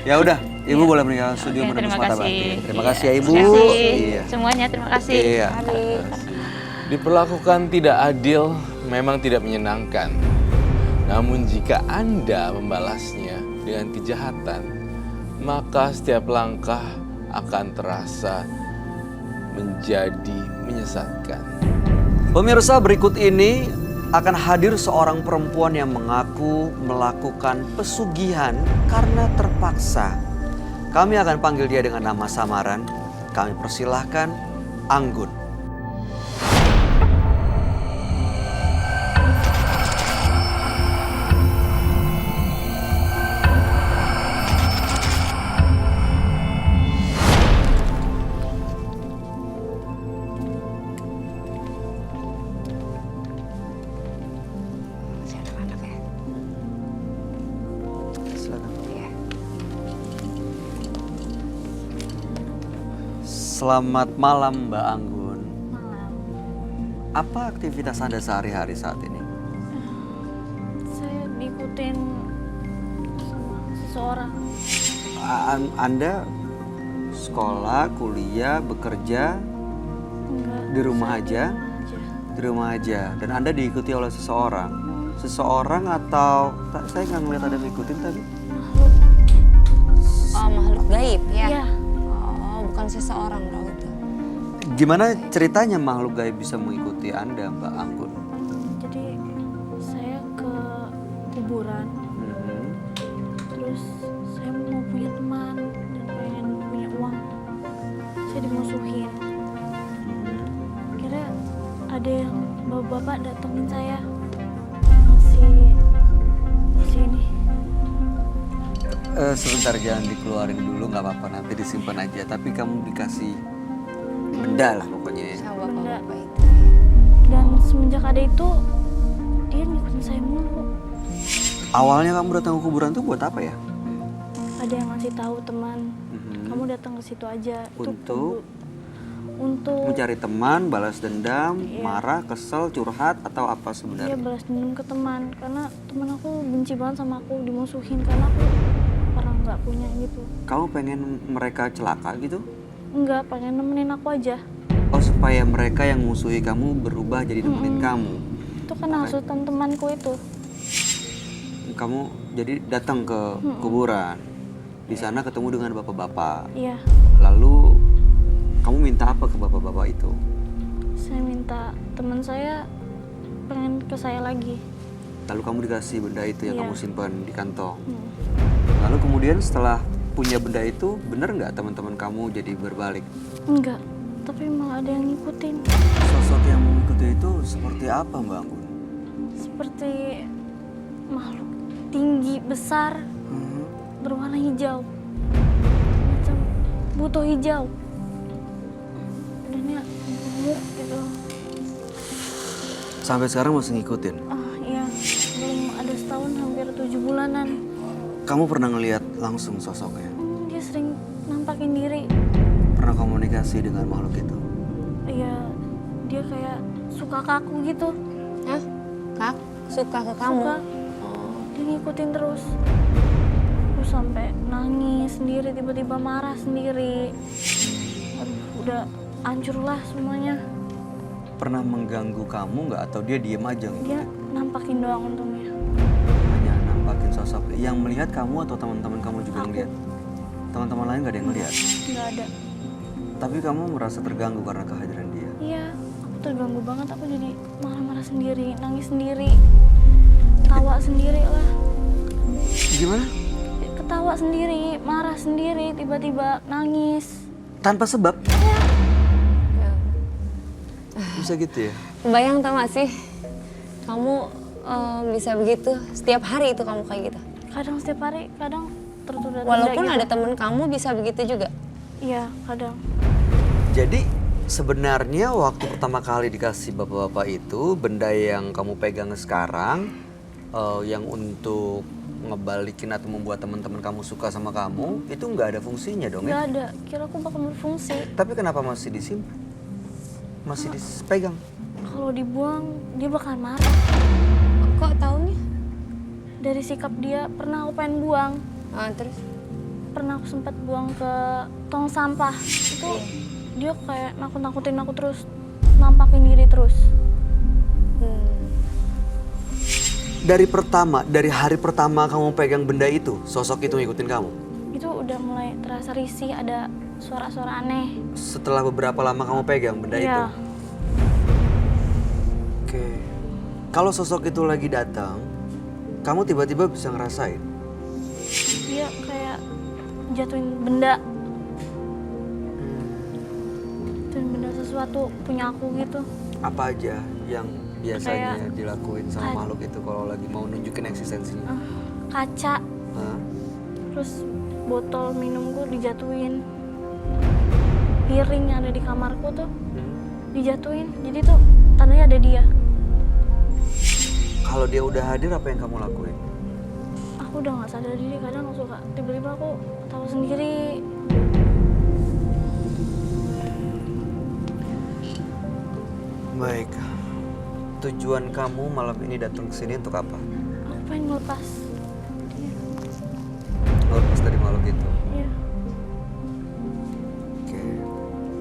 Ya udah, Ibu boleh meninggalkan studio Oke, Menembus terima Mata kasih. Batin. Terima Iya. kasih ya Ibu. Terima kasih. Iya. Semuanya terima kasih. Iya. Diperlakukan tidak adil memang tidak menyenangkan. Namun jika Anda membalasnya dengan kejahatan, maka setiap langkah akan terasa menjadi menyesatkan. Pemirsa, berikut ini akan hadir seorang perempuan yang mengaku melakukan pesugihan karena terpaksa. Kami akan panggil dia dengan nama samaran. Kami persilahkan Anggun. Masih anak-anak ya. Silakan. Iya. Selamat malam Mbak Anggun. Apa aktivitas Anda sehari-hari saat ini? Saya diikutin sama seseorang. Anda sekolah, kuliah, bekerja Enggak. di rumah saya aja? Di rumah aja. Di rumah aja. Dan Anda diikuti oleh seseorang. Seseorang atau saya nggak ngeliat ada yang ngikutin tadi. Oh, makhluk gaib ya? Iya. Oh, bukan seseorang dong itu. Gimana ceritanya makhluk gaib bisa mengikuti Anda, Mbak Anggun? Jadi saya ke kuburan, terus saya mau punya teman dan pengen punya uang. Saya dimusuhin. Kira ada yang bapak-bapak datengin saya. Masih ini. Sebentar, jangan dikeluarin dulu, nggak apa-apa, nanti disimpan aja. Tapi kamu dikasih benda lah pokoknya ya. Sama bapak-bapak itu. Dan semenjak ada itu, dia ngikutin saya mulu. Awalnya kamu datang ke kuburan tuh buat apa ya? Ada yang ngasih tahu teman, Mhm. kamu datang ke situ aja. Itu Untuk? untuk Mencari teman, balas dendam, Iya. marah, kesel, curhat, atau apa dia sebenarnya? balas dendam ke teman, karena teman aku benci banget sama aku, dimusuhin karena aku orang nggak punya gitu. Kamu pengen mereka celaka gitu? Enggak, pengen nemenin aku aja. Oh, supaya mereka yang musuhi kamu berubah jadi nemenin kamu. Itu kan hasutan temanku itu. Kamu jadi datang ke kuburan. Di sana ketemu dengan bapak-bapak. Iya, Lalu kamu minta apa ke bapak-bapak itu? saya minta teman saya pengen ke saya lagi. Lalu kamu dikasih benda itu yang Iya. kamu simpan di kantong. Lalu kemudian setelah punya benda itu, benar nggak teman-teman kamu jadi berbalik? Enggak, tapi malah ada yang ngikutin. Sosok yang mengikuti itu seperti apa, Mbak Anggun? Seperti makhluk tinggi, besar, berwarna hijau. Macam buto hijau. Badannya gemuk gitu. Sampai sekarang masih ngikutin. Iya, belum ada setahun, hampir 7 bulanan. Kamu pernah ngelihat langsung sosoknya? Dia sering nampakin diri. Pernah komunikasi dengan makhluk itu? Iya, dia kayak suka ke aku gitu. Hah? Kak, suka ke kamu? Suka. Dia ngikutin terus. Aku sampai nangis sendiri, tiba-tiba marah sendiri. Aduh, udah hancur lah semuanya. Pernah mengganggu kamu nggak atau dia diem aja ngikutin? Dia nampakin doang untungnya. Hanya nampakin sosok. Yang melihat kamu atau teman-teman kamu juga Aku. ngelihat? Teman-teman lain nggak ada yang ngelihat? Nggak ada. Tapi kamu merasa terganggu karena kehadiran dia? Iya, aku terganggu banget. Aku jadi marah-marah sendiri, nangis sendiri. Tawa sendiri lah. Gimana? Ketawa sendiri, marah sendiri, tiba-tiba nangis. Tanpa sebab? Ya. Bisa gitu ya? Kebayang tau gak sih? Kamu bisa begitu, setiap hari itu kamu kayak gitu? Kadang setiap hari, kadang tertunda-tunda Walaupun gitu. ada temen kamu bisa begitu juga? Iya, kadang. Jadi sebenarnya waktu pertama kali dikasih bapak-bapak itu, benda yang kamu pegang sekarang, yang untuk ngebalikin atau membuat teman-teman kamu suka sama kamu, itu nggak ada fungsinya dong Nggak ya? ada, kira aku bakal berfungsi. Tapi kenapa masih disimpan? Masih dipegang? Kalau dibuang, dia bakal marah. Kok taunya? Dari sikap dia, pernah aku pengen buang. Terus? Pernah aku sempat buang ke tong sampah. Itu dia kayak nakut-nakutin aku terus, nampakin diri terus. Dari hari pertama kamu pegang benda itu, sosok itu ngikutin kamu? Itu udah mulai terasa risih, ada suara-suara aneh. Setelah beberapa lama kamu pegang benda itu? Iya. Oke. Kalau sosok itu lagi datang, kamu tiba-tiba bisa ngerasain? Dia kayak jatuhin benda. Jatuhin benda sesuatu punya aku gitu. Apa aja yang biasanya Kayak dilakuin sama makhluk itu kalau lagi mau nunjukin eksistensinya? Kaca, Hah? terus botol minumku dijatuhin. Piring yang ada di kamarku tuh dijatuhin. Jadi tuh tandanya ada dia. Kalau dia udah hadir, apa yang kamu lakuin? Aku udah nggak sadar diri, kadang suka tiba-tiba aku tahu sendiri. Baik. Tujuan kamu malam ini datang ke sini untuk apa? Aku pengen ngelepas dia. Lepas dari makhluk itu. Iya. Oke.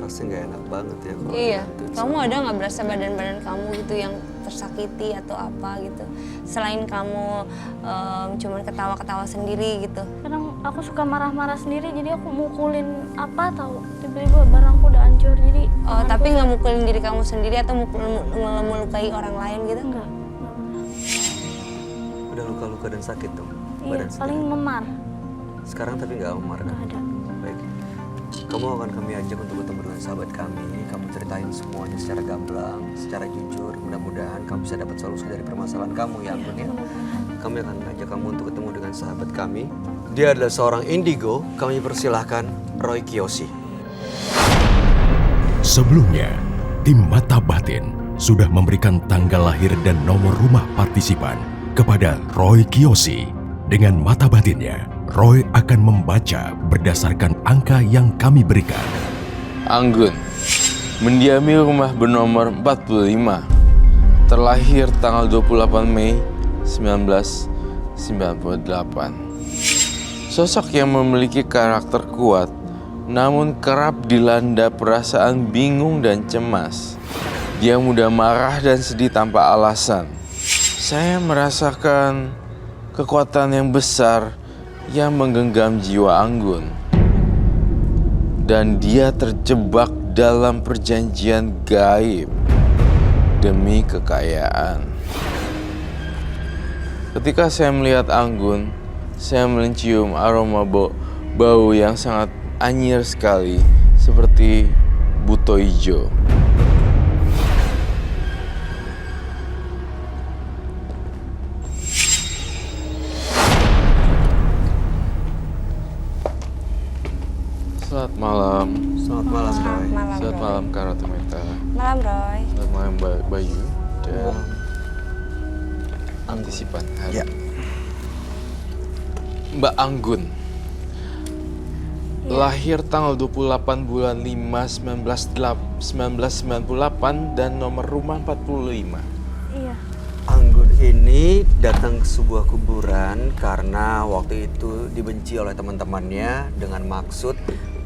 Pasti nggak enak banget ya kalau Iya, digituin kamu sama- ada nggak berasa badan-badan kamu gitu yang tersakiti atau apa gitu? Selain kamu cuman ketawa-ketawa sendiri gitu. Kadang aku suka marah-marah sendiri, jadi aku mukulin apa tahu. Tiba-tiba barangku udah hancur, jadi Tapi nggak mukulin diri kamu sendiri atau melukai orang lain gitu? enggak. Udah luka-luka dan sakit dong? Iya, badan paling sendiri. memar. Sekarang tapi nggak memar kan? Nggak ada. Baik. Kamu akan kami ajak untuk ketemu dengan sahabat kami. Kamu ceritain semuanya secara gamblang, secara jujur. Mudah-mudahan kamu bisa dapat solusi dari permasalahan kamu ya, Anggun ya. Kami akan ajak kamu untuk ketemu dengan sahabat kami. Dia adalah seorang indigo. Kami persilahkan Roy Kiyoshi. Sebelumnya, tim Mata Batin sudah memberikan tanggal lahir dan nomor rumah partisipan kepada Roy Kiyoshi. Dengan mata batinnya, Roy akan membaca berdasarkan angka yang kami berikan. Anggun, mendiami rumah bernomor 45, terlahir tanggal 28 Mei 1998. Sosok yang memiliki karakter kuat namun kerap dilanda perasaan bingung dan cemas. Dia mudah marah dan sedih tanpa alasan. Saya merasakan kekuatan yang besar yang menggenggam jiwa Anggun. Dan dia terjebak dalam perjanjian gaib demi kekayaan. Ketika saya melihat Anggun, saya mencium aroma bau yang sangat anyir sekali, seperti buto ijo. Selamat malam. Selamat malam, Roy. Malam, Selamat Roy. malam, Karatumita. Malam, Roy. Selamat malam, Bayu. Dan antisipan hari. Ya. Mbak Anggun. Lahir tanggal 28 bulan 5 1998 dan nomor rumah 45. Iya. Anggun ini datang ke sebuah kuburan karena waktu itu dibenci oleh teman-temannya dengan maksud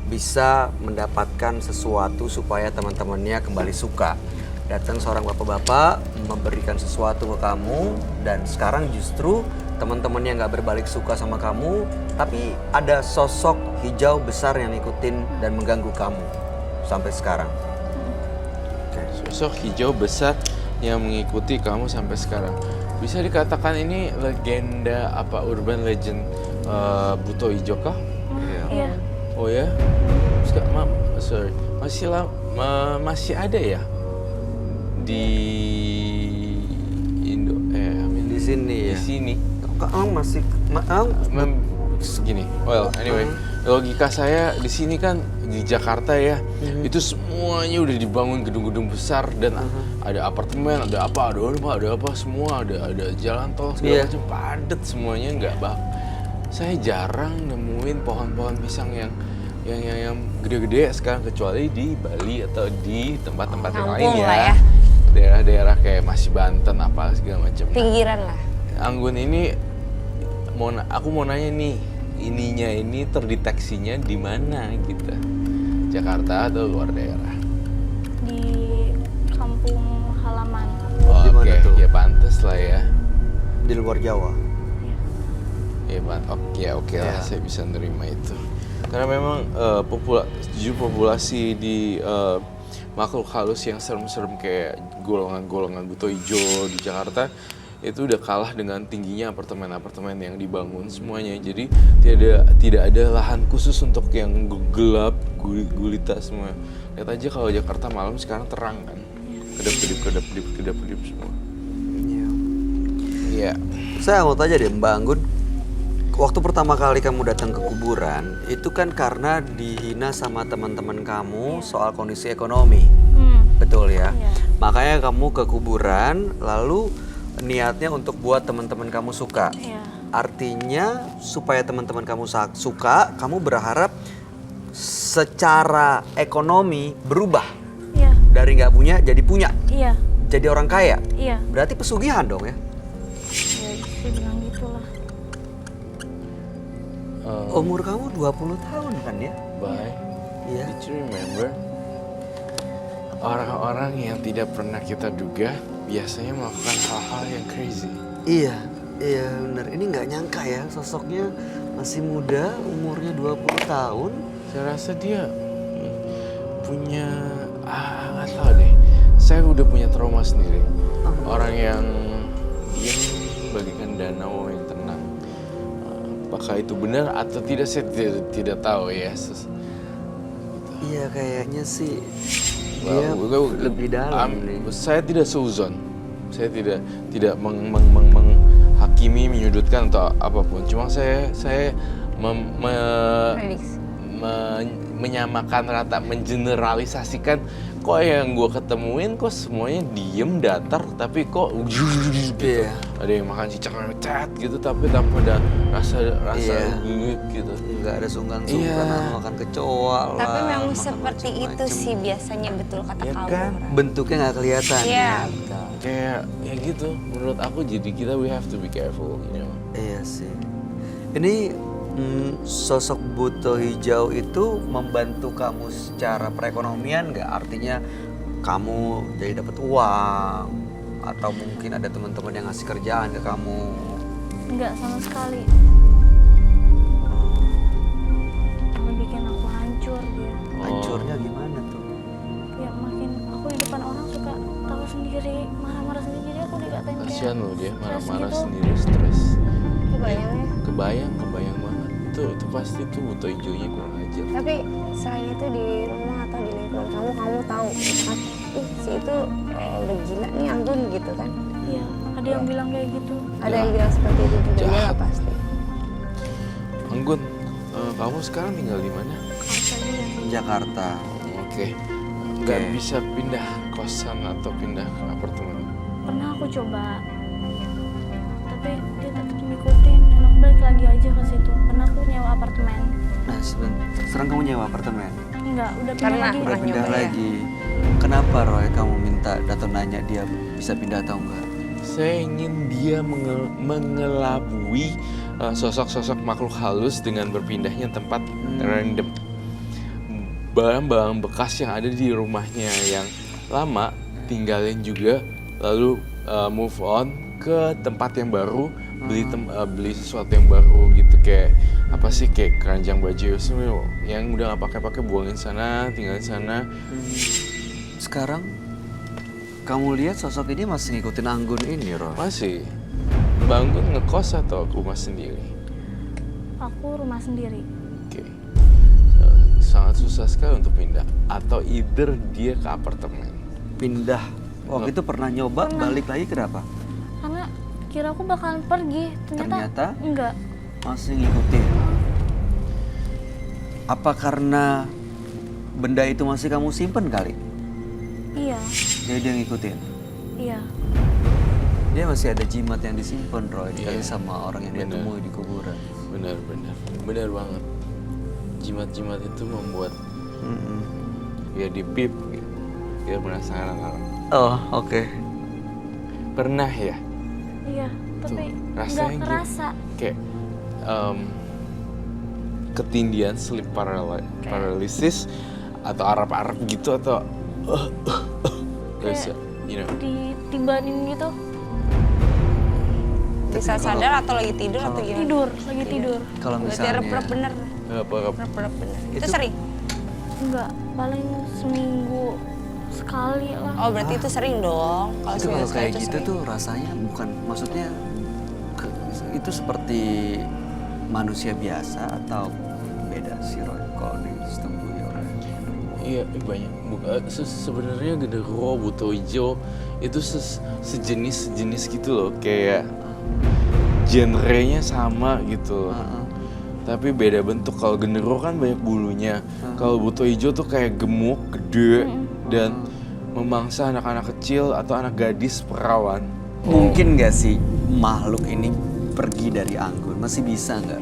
bisa mendapatkan sesuatu supaya teman-temannya kembali suka. Datang seorang bapak-bapak memberikan sesuatu ke kamu dan sekarang justru teman-temannya nggak berbalik suka sama kamu, tapi ada sosok hijau besar yang ngikutin dan mengganggu kamu sampai sekarang. Sosok hijau besar yang mengikuti kamu sampai sekarang. Bisa dikatakan ini legenda apa urban legend buto ijo kah? Iya. Oh ya? Sorry. Masih ada ya di Indo Di sini di ya. sini. Kamu masih Gini, well anyway, logika saya di sini kan di Jakarta ya, itu semuanya udah dibangun gedung-gedung besar dan ada apartemen, ada apa, ada apa semua, ada jalan tol segala macam padat semuanya nggak Saya jarang nemuin pohon-pohon pisang yang gede-gede sekarang kecuali di Bali atau di tempat-tempat yang lain Kampung ya. lah ya. Daerah-daerah kayak masih Banten apa segala macam. Pinggiran lah. Anggun ini aku mau nanya nih, ininya ini terdeteksinya di mana gitu? Jakarta atau luar daerah? Di kampung halaman. Oh, Di mana oke, tuh? ya pantas lah ya. di luar Jawa. Ya oke lah, Ya. saya bisa nerima itu. Karena memang populasi di makhluk halus yang serem-serem kayak golongan-golongan buto ijo di Jakarta itu udah kalah dengan tingginya apartemen-apartemen yang dibangun semuanya. Jadi tidak ada lahan khusus untuk yang gelap, gulita semua. Lihat aja kalau Jakarta malam sekarang terang kan. Kedap-kedip semua. Iya. Saya mau tanya deh Mbak Anggun, waktu pertama kali kamu datang ke kuburan, itu kan karena dihina sama teman-teman kamu soal kondisi ekonomi. Betul ya? Iya. Makanya kamu ke kuburan, lalu niatnya untuk buat teman-teman kamu suka. Iya. Artinya supaya teman-teman kamu suka, kamu berharap secara ekonomi berubah. Iya. Dari nggak punya jadi punya, Iya. jadi orang kaya. Iya. Berarti pesugihan dong ya? Ya bisa bilang gitulah. Umur kamu 20 tahun kan ya? Bye. Iya. Did you remember? Orang-orang yang tidak pernah kita duga biasanya melakukan hal-hal yang crazy. Iya, iya bener. Ini nggak nyangka ya sosoknya masih muda, umurnya 20 tahun. Saya rasa dia punya, nggak tahu deh. Saya udah punya trauma sendiri. Orang yang diam bagikan danau yang tenang. Apakah itu benar atau tidak, saya tidak tahu ya. Iya kayaknya sih. Well, Dia lebih dalam nih. Saya tidak seuzon. Saya tidak menghakimi, menyudutkan atau apapun. Cuma saya menyamakan rata, mengeneralisasikan kok yang gue ketemuin kok semuanya diem, datar, tapi kok gitu. Iya. Ada yang makan cicak cat gitu, tapi tanpa ada rasa Iya. gitu. Nggak ada sungkan-sungkan, Iya. makan kecoa lah. Tapi memang makan seperti itu macem-macem. sih biasanya, betul kata Ya kamu. kan? Bentuknya nggak kelihatan. Iya, Ya? betul. Kayak ya gitu. Menurut aku jadi kita we have to be careful, you know. Iya sih. Ini Sosok buto hijau itu membantu kamu secara perekonomian nggak? Artinya kamu jadi dapat uang atau mungkin ada teman-teman yang ngasih kerjaan ke kamu? Enggak sama sekali. Malah bikin aku hancur dia. Hancurnya gimana tuh? Ya makin aku di depan orang suka tahu sendiri, marah-marah sendiri. Jadi aku dikatain kayak Kasian loh dia marah-marah gitu. sendiri, stres. Kebayangnya. Kebayang banget. Itu pasti tuh buto hijaunya kurang ajar. Tapi selain itu di rumah atau di lingkungan kamu tahu kan, si itu udah gila nih Anggun gitu kan? Iya, ada yang bilang kayak gitu. Ada yang bilang seperti itu juga Jahat. lah pasti. Anggun, kamu sekarang tinggal di mana? Apa dia? Jakarta. Oke. Nggak bisa pindah kosan atau pindah ke apartemen? Pernah aku coba, tapi dia tetap ngikutin dan aku balik lagi aja ke situ. Pernah aku nyewa apartemen. Nah, sekarang kamu nyewa apartemen? Enggak, udah pindah Karena lagi. Udah Pernah pindah nyoba ya? lagi. Kenapa Roy kamu minta atau nanya dia bisa pindah atau enggak? Saya ingin dia mengelabui sosok-sosok makhluk halus dengan berpindahnya tempat random. Barang-barang bekas yang ada di rumahnya yang lama tinggalin juga, lalu move on ke tempat yang baru, beli sesuatu yang baru gitu, kayak apa sih, kayak keranjang baju semua yang udah nggak pakai buangin sana, tinggalin sana. Sekarang kamu lihat sosok ini masih ngikutin Anggun ini, Roy? Masih bangun ngekos atau rumah sendiri? Aku rumah sendiri. Oke. Sangat susah sekali untuk pindah. Atau either dia ke apartemen. Pindah. Waktu itu pernah nyoba, balik lagi kenapa? Karena kira aku bakalan pergi, Ternyata? enggak. Masih ngikutin. Apa karena benda itu masih kamu simpen kali? Iya, Jadi dia ngikutin. iya. Dia masih ada jimat yang disimpan, Roy, dikasih Iya. sama orang yang dia Bener. temui di kuburan. Benar banget. Jimat-jimat itu membuat Mm-mm. dia dipip gitu. Dia penasaran orang. Oh, oke. Pernah ya? Iya, tapi rasanya nggak gitu. kerasa. Kayak ketindihan, sleep paralysis atau arap-arap gitu atau Kayak you know. Ditibanin gitu. Bisa sadar atau lagi tidur atau gimana? Tidur, lagi tidur. Kalau Berarti misalnya rep-rep bener. Arap-arap. Rep-rep bener. Itu Itu- sering? Enggak, paling seminggu sekali lah. Oh berarti itu sering dong. Kalau itu seminggu kalau sekali kayak itu gitu sering. tuh rasanya bukan, maksudnya itu seperti manusia biasa atau beda sih, Roy, kalau di sistem Buya, Roy? Iya, banyak. Sebenarnya genderuwo, buto hijau itu sejenis gitu loh, kayak genrenya sama gitu loh. Tapi beda bentuk. Kalau genderuwo kan banyak bulunya. Kalau buto hijau tuh kayak gemuk, gede, dan memangsa anak-anak kecil atau anak gadis perawan. Mungkin nggak sih makhluk ini pergi dari Anggun? Masih bisa nggak?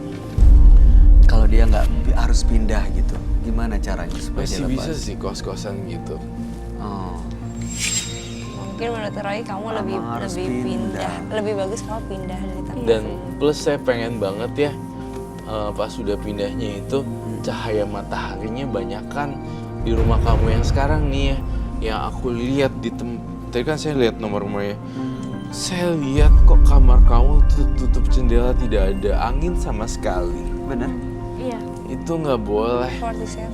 Kalau dia nggak harus pindah gitu, gimana caranya supaya Masih dia bisa lepas? sih kos-kosan gitu. Oh, Mungkin menurut Roy kamu lebih harus lebih pindah. lebih bagus kalau pindah dari tempat Dan ini. plus saya pengen banget ya, pas sudah pindahnya itu cahaya mataharinya banyakan di rumah kamu yang sekarang nih ya. Yang aku lihat tadi kan saya lihat nomor rumahnya. Saya lihat kok kamar kamu tutup jendela, tidak ada angin sama sekali. benar? Iya, Itu nggak boleh. 47 ya?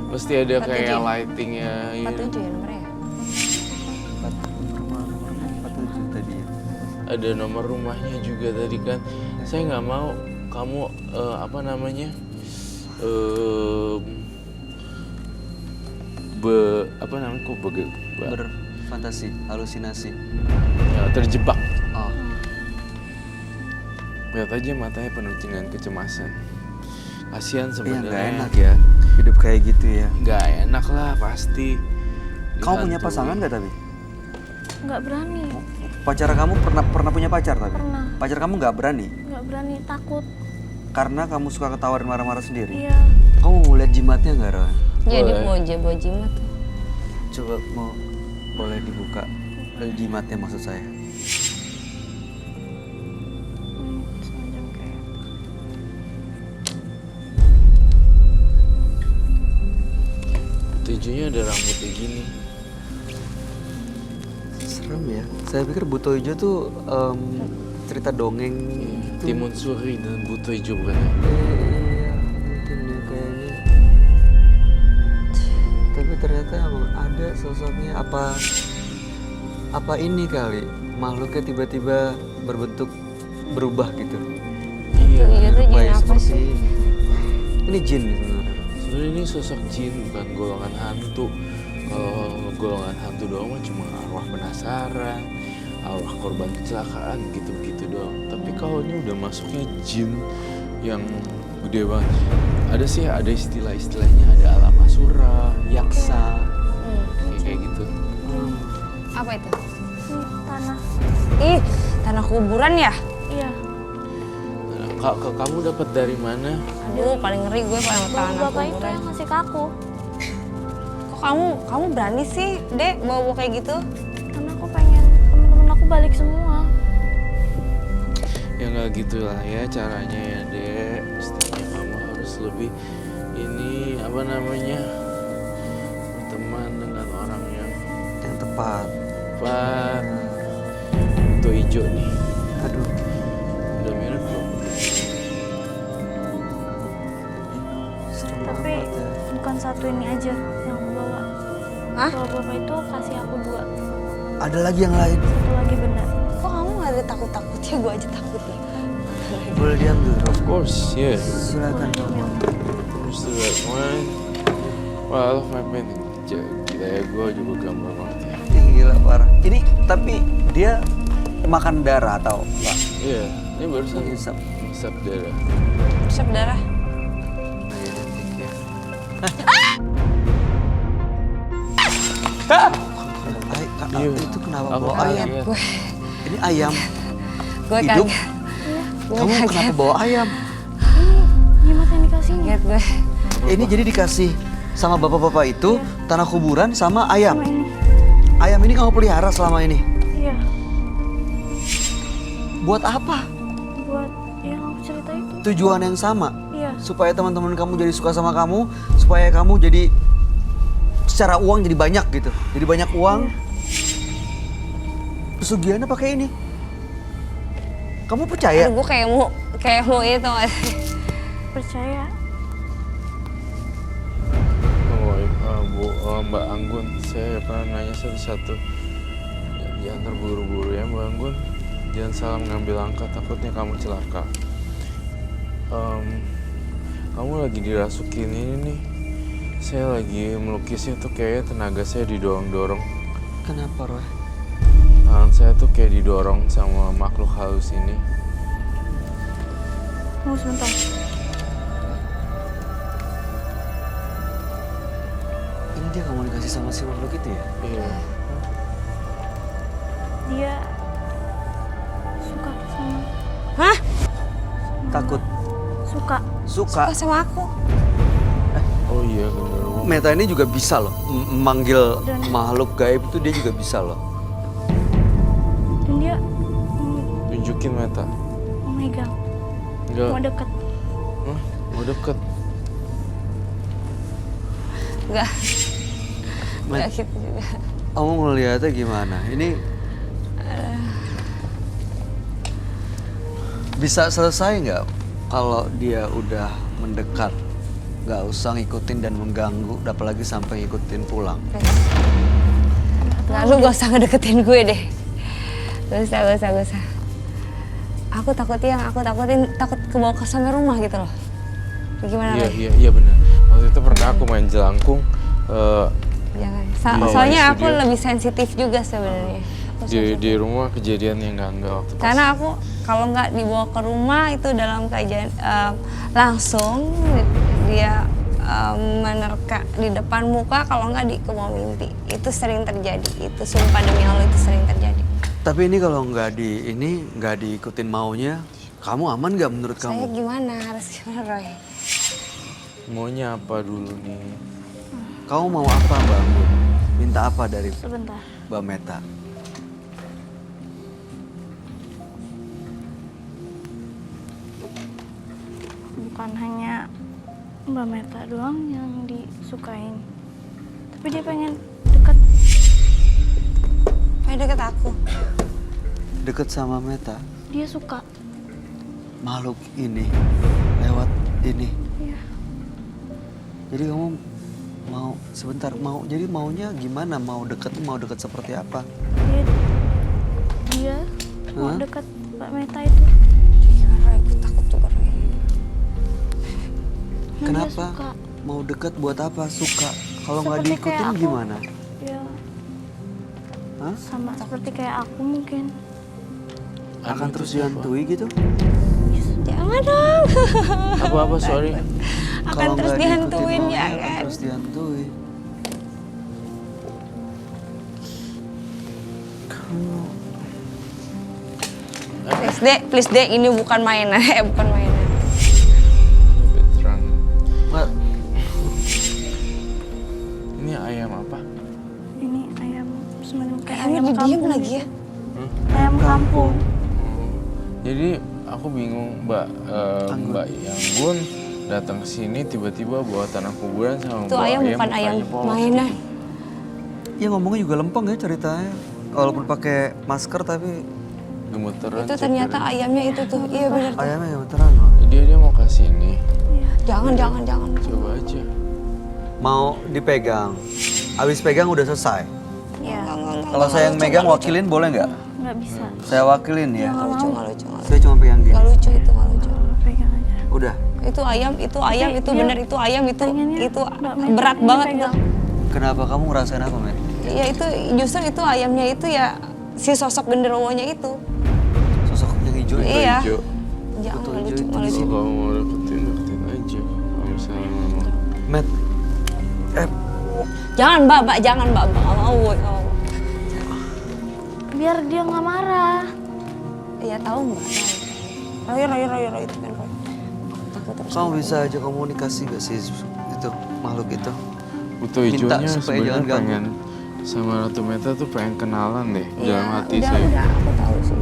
Mesti ada 47. kayak lightingnya. 47 ya nomornya ya? Rumah 47 tadi ya. Ada nomor rumahnya juga tadi kan. Saya nggak mau kamu apa namanya Berfantasi, halusinasi. terjebak. Oh, Lihat aja matanya penuh dengan kecemasan. Kasihan iya sebenarnya. nggak enak ya hidup kayak gitu ya. Nggak enak lah pasti. Kamu punya Dihantui. pasangan nggak tapi? nggak berani, Pacar kamu pernah punya pacar tapi? Pernah. Pacar kamu nggak berani? nggak berani, takut. Karena kamu suka ketawain marah-marah sendiri? Iya, Kamu mau lihat jimatnya nggak, Roy? Iya dia Boleh. bawa jimat tuh. Coba boleh dibuka jimatnya maksud saya. semacam kayak buto hijaunya ada rambutnya gini. Serem ya. Saya pikir Buto Ijo tuh cerita dongeng. Timun Suri dan buto hijau bukan? Iya, mungkin ya kayaknya. Tapi ternyata emang ada sosoknya. Apa ini kali makhluknya tiba-tiba berbentuk berubah gitu. Iya. Iya tuh jin Kayak apa seperti sih? ini jin sebenarnya. Sebenarnya ini sosok jin bukan golongan hantu. Kalau golongan hantu doang mah cuma arwah penasaran, arwah korban kecelakaan gitu-gitu doang. Tapi kalau ini udah masuknya jin yang gede banget. Ada sih, ada istilah-istilahnya, ada alam asura, yaksa, kayak gitu. Apa itu? Tanah. Ih, tanah kuburan ya? Iya. Nah, kamu dapat dari mana? Aduh, paling ngeri gue pada tanah Bapak itu kuburan. yang ngasih ke aku. Kok kamu berani sih, Dek, bawa kayak gitu? Karena aku pengen temen-temen aku balik semua. Ya nggak gitulah ya caranya ya Dek. Mestinya kamu harus lebih ini apa namanya, berteman dengan orang yang tepat. tepat. Buto hijau nih. Aduh, Udah mirip belum? serem Tapi banget ya. bukan satu ini aja yang aku bawa. Hah? Kalau bapak itu kasih aku 2. Ada lagi yang lain. Satu lagi benar. Kok kamu gak ada takut-takutnya? Gue aja takut nih. Boleh diam dulu. Of course, yeah. Silakan. Who's the right one? Well, I love my painting. Gila ya, gue juga gambar banget ya. Gila parah. Ini tapi dia makan darah atau enggak? Iya, ini barusan Hisap. hisap darah. Siap darah. Iya. Itu kenapa Aku bawa kaget. ayam? Gue Ini ayam gue hidup. kaget. Kamu kenapa bawa ayam? Jimat yang dikasihnya. Kaget gue. Ini jadi dikasih sama bapak-bapak itu tanah kuburan sama ayam. Sama ini. Ayam ini kamu pelihara selama ini. Iya. Buat apa? Buat yang aku cerita itu. Tujuan yang sama. Iya. Supaya teman-teman kamu jadi suka sama kamu, supaya kamu jadi secara uang jadi banyak gitu. Jadi banyak uang. Pesugihannya pakai ini. Kamu percaya? Aduh, gue kayak mau itu nggak sih? Percaya. Mbak Anggun, saya pernah nanya satu-satu. Jangan terburu-buru ya Mbak Anggun. Jangan salah mengambil langkah, takutnya kamu celaka. Kamu lagi dirasukin ini nih. Saya lagi melukisnya tuh kayaknya tenaga saya didorong-dorong. Kenapa, Roy? Tangan saya tuh kayak didorong sama makhluk halus ini. Tunggu sebentar. Ini dia komunikasi sama si makhluk itu ya? Iya. Dia suka sama Hah? Takut? suka. Suka? Suka sama aku? Oh iya bener. Meta ini juga bisa loh, manggil Dan- makhluk gaib itu dia juga bisa loh. Dan dia Tunjukin Meta. mau megang, Enggak. mau deket. Hah? Mau deket. Enggak. Met, Enggak gitu juga. kamu ngeliatnya gimana? Ini bisa selesai nggak kalau dia udah mendekat? Nggak usah ngikutin dan mengganggu, apalagi sampai ngikutin pulang. Nah, lu gak usah ngedeketin gue deh. Gak usah. Aku takutin takut kebawa ke sampai rumah gitu loh. Gimana Roy? Iya benar. Waktu itu pernah aku main jelangkung. Jangan. Di Soalnya aku studio. lebih sensitif juga sebenarnya. Aku sensitif. Di rumah kejadian yang enggak waktu pas. Karena aku kalau nggak dibawa ke rumah itu dalam kajian langsung dia menerka di depan muka, kalau nggak di kebawa mimpi. Itu sering terjadi. Itu sumpah demi Allah itu sering terjadi. Tapi ini kalau nggak diikutin maunya, kamu aman nggak menurut Saya kamu? gimana? Harus gimana Roy? Maunya apa dulu nih? Kamu mau apa, Mbak Anggun? Minta apa dari Sebentar. Mbak Meta? Bukan hanya Mbak Meta doang yang disukain. Tapi dia pengen deket. Pengen deket aku. Deket sama Meta, Dia suka. makhluk ini, lewat ini. Iya. Jadi kamu mau sebentar jadi maunya gimana? Mau deket seperti apa? Dia mau Hah? deket Mbak Meta itu. Gimana Roy? Aku takut juga Roy. Nah, dia Kenapa? suka. Mau deket buat apa? Suka. Kalau nggak Seperti kayak diikutin aku. gimana? Ya, Hah? sama seperti kayak aku mungkin. Akan Anu terus itu siapa? dihantui gitu? Jangan dong. Apa sorry? Akan Kalau terus nggak dihantuin diikutin ya maunya, akan kan? terus dihantui. Please deh, ini bukan mainan, bukan mainan. Lebih terang. Nggak, Ini ayam apa? Ini ayam semacam kayak Ayamnya ayam didiem kampung lagi ya? gitu. Ayam kampung. Jadi aku bingung Mbak Yanggun datang ke sini tiba-tiba bawa tanah kuburan sama Itu bawa ayam bukan mukanya ayam polos. mainan. ya ngomongnya juga lempeng ya ceritanya. Walaupun pakai masker tapi Gemeteran. Itu ternyata cepirin. ayamnya itu tuh. Iya benar tuh. ayamnya ya terang loh. Dia mau kasih ini. Jangan. Coba aja. Mau dipegang. Abis pegang udah selesai. Ya, Kalau saya yang megang wakilin boleh nggak? nggak bisa. Saya wakilin ya. Nggak lucu, nggak lucu. Saya cuma pegang gini. Nggak lucu itu, nggak lucu. Pegang aja. Udah. Itu ayam, itu dia bener itu ayam itu pengennya Mbak Meta berat ini banget pegang. Bang. Kenapa kamu ngerasain apa, Met? Ya itu justru itu ayamnya itu ya si sosok genderuwonya itu. Sosok yang hijau itu. Iya. Hijau. Jangan Betul, nggak lucu, hijau nggak itu. lucu. Kalau kamu mau deketin aja. Kalau misalnya mau. Met. Jangan mbak, jangan mbak, nggak mau, nggak mau. Biar dia nggak marah. Iya tahu mbak. Roy itu kan Roy. Takut terus. Kamu bisa aja komunikasi gak sih itu makhluk itu? Buto Minta hijaunya supaya sebenarnya jangan ganggu. pengen sama Ratu Meta tuh pengen kenalan deh Iya, dalam hati udah, saya. Udah, aku tahu sih.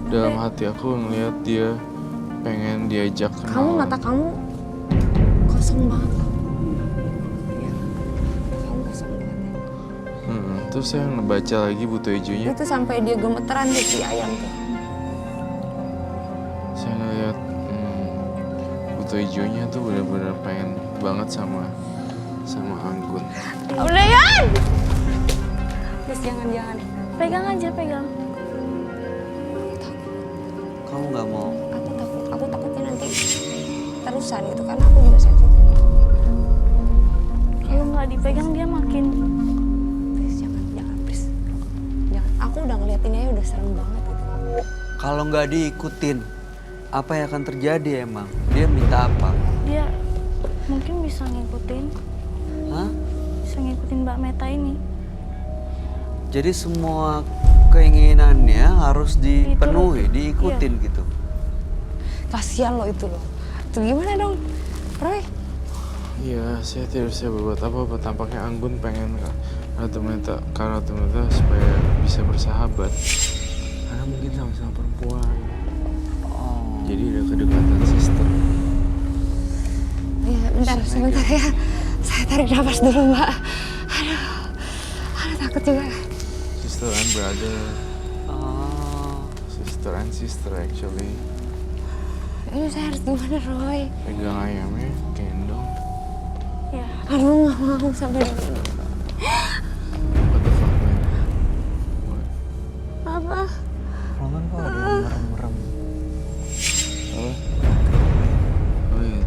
Dalam hati aku ngeliat dia pengen diajak kenalan. Kamu mata kamu kosong banget. Iya. Kamu kosong banget. Terus saya ngebaca lagi buto hijaunya. Itu sampai dia gemeteran tuh si ayam tuh. Saya ngeliat buto hijaunya tuh benar-benar pengen banget sama Anggun. Udah Yan! Please jangan. Pegang aja, pegang. Kamu nggak mau? Aku takutnya nanti terusan gitu karena aku juga sensitif. Kalau nggak dipegang dia makin. Please jangan please. Jangan. Aku udah ngeliatinnya udah serem banget gitu. Kalau nggak diikutin, apa yang akan terjadi emang? Dia minta apa? Dia mungkin bisa ngikutin. Hah? Bisa ngikutin Mbak Meta ini. Jadi semua keinginannya harus dipenuhi, Iya. diikutin gitu. Kasihan lo itu loh. Tuh gimana dong, Roy? Iya, saya tidak bisa berbuat apa-apa. Tampaknya Anggun pengen Ratu Meta supaya bisa bersahabat. Karena mungkin sama-sama perempuan. Oh. Jadi ada kedekatan sister. Iya, sebentar ya. Saya tarik nafas dulu, Mbak. Aduh, takut juga. Sister and brother. Oh. Sister and sister actually. Ini saya harus gimana, Roy? Pegang ayamnya, gendong. Ya. Aduh, nggak mau sampai What the fuck, man? What? apa? Roman kok ada yang merem-merem? Apa? Oh iya.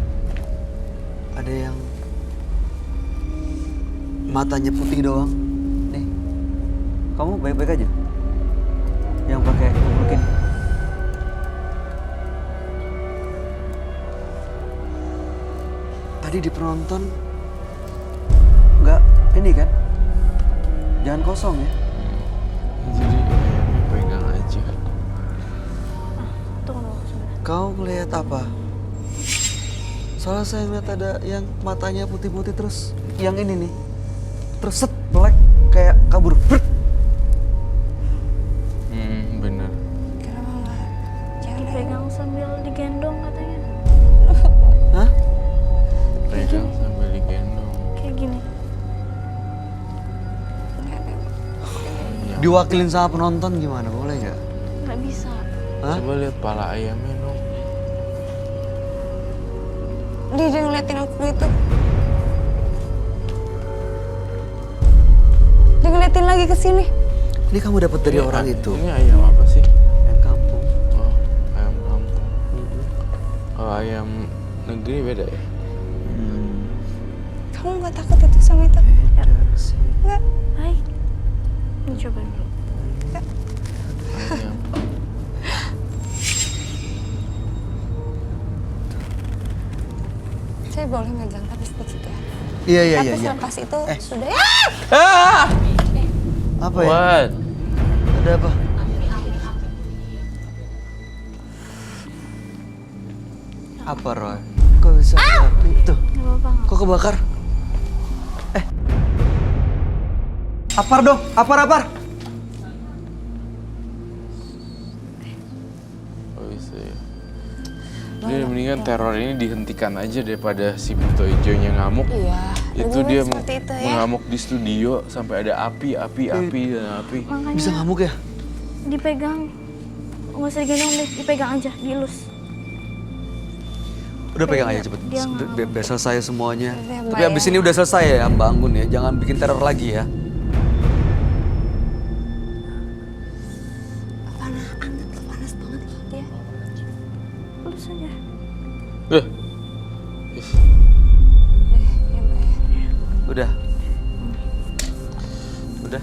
Ada yang matanya putih doang. Nih, kamu baik-baik aja? Yang pakai kupluk ini. Tadi di penonton nggak ini kan? Jangan kosong ya. Jadi ayamnya pegang aja. Tunggu sebentar. Kau ngeliat apa? Soalnya saya ngeliat ada yang matanya putih-putih terus yang ini nih. Terus set, melek kayak kabur. Brr. Bener. Kenapa nggak? Jangan Dipegang sambil digendong katanya. Hah? Pegang sambil digendong. Kayak gini. diwakilin sama penonton gimana? Boleh nggak? Nggak bisa. Hah? Coba lihat pala ayamnya dong. Dia ngeliatin aku gitu. Dia ngeliatin lagi ke sini. Ini kamu dapat dari orang itu. Ini ayam apa sih? Ayam kampung. Oh, ayam kampung. Kalau ayam negeri beda ya? Kamu nggak takut itu sama itu? Beda sih. Nggak. Baik. Ini coba dulu. Ayam. Saya boleh megang tapi sedikit ya. Iya. Tapi selepas itu sudah ya. Apa ya? What? Ada apa? Apa Roy? Kok bisa itu? Nggak apa-apa. Kok kebakar? Apar dong, apar. Oh bisa ya. Dia mendingan teror ini dihentikan aja daripada si Buto Ijonya ngamuk. Iya. Itu lebih dia baik seperti itu ya. mengamuk di studio sampai ada api. Makanya Bisa ngamuk ya? dipegang. Nggak usah digendong deh, dipegang aja, dielus. Udah pegang aja cepet. Dia ngamuk. Biar selesai semuanya. Udah, Tapi Mbak, abis ya. ini udah selesai ya, bangun ya. Jangan bikin teror lagi ya. Panas banget dia. Elus aja. Eh, Ya, Mbak ya. Udah. Udah.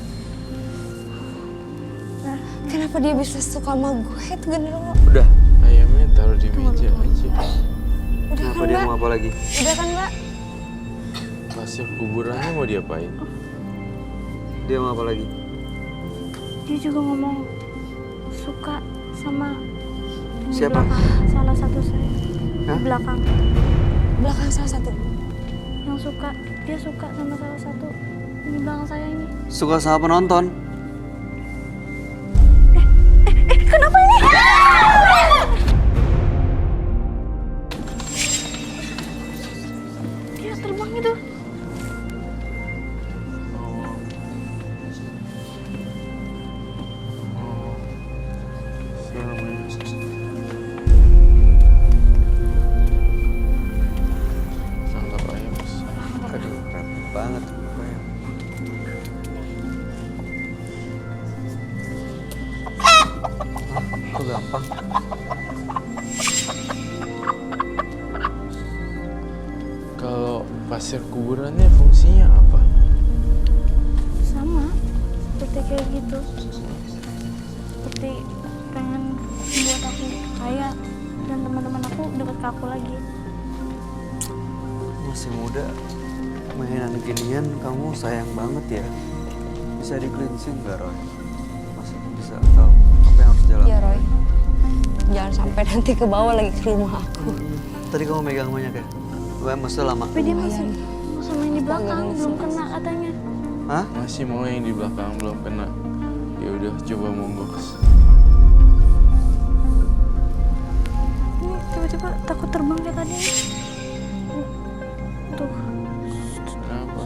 Kenapa dia bisa suka sama gue itu genderuwo? Udah. ayamnya taruh di meja aja. Udah Kenapa kan dia Mbak? mau apa lagi? Udah kan Mbak? Pasir kuburannya mau diapain? Dia mau apa lagi? Dia juga ngomong suka sama yang di Siapa? belakang salah satu saya. Hah? Di belakang. Belakang salah satu. Yang suka, dia suka sama salah satu yang di belakang saya ini. Suka sama penonton? Kenapa ini? Dia terbang itu. Nangkap ayam. Aduh, repot banget. Kok gampang? Kalau pasir kuburannya fungsinya apa? Sama, seperti kayak gitu. Seperti pengen membuat aku kaya dan teman-teman aku deket ke aku lagi. Masih muda, mainan ginian kamu sayang banget ya. Bisa di-cleansing nggak Roy? Masih bisa tahu apa yang harus jalan? Iya Roy. Jangan sampai nanti ke bawah lagi ke rumah aku. Tadi kamu megang banyak ya? Gue maksudnya lama. Tapi dia masih sama yang di belakang, belum kena katanya. Hah? Masih mau yang di belakang belum kena. Ya udah coba membungkus. Ini tiba-tiba takut terbang kayak tadi. Tuh, Kenapa?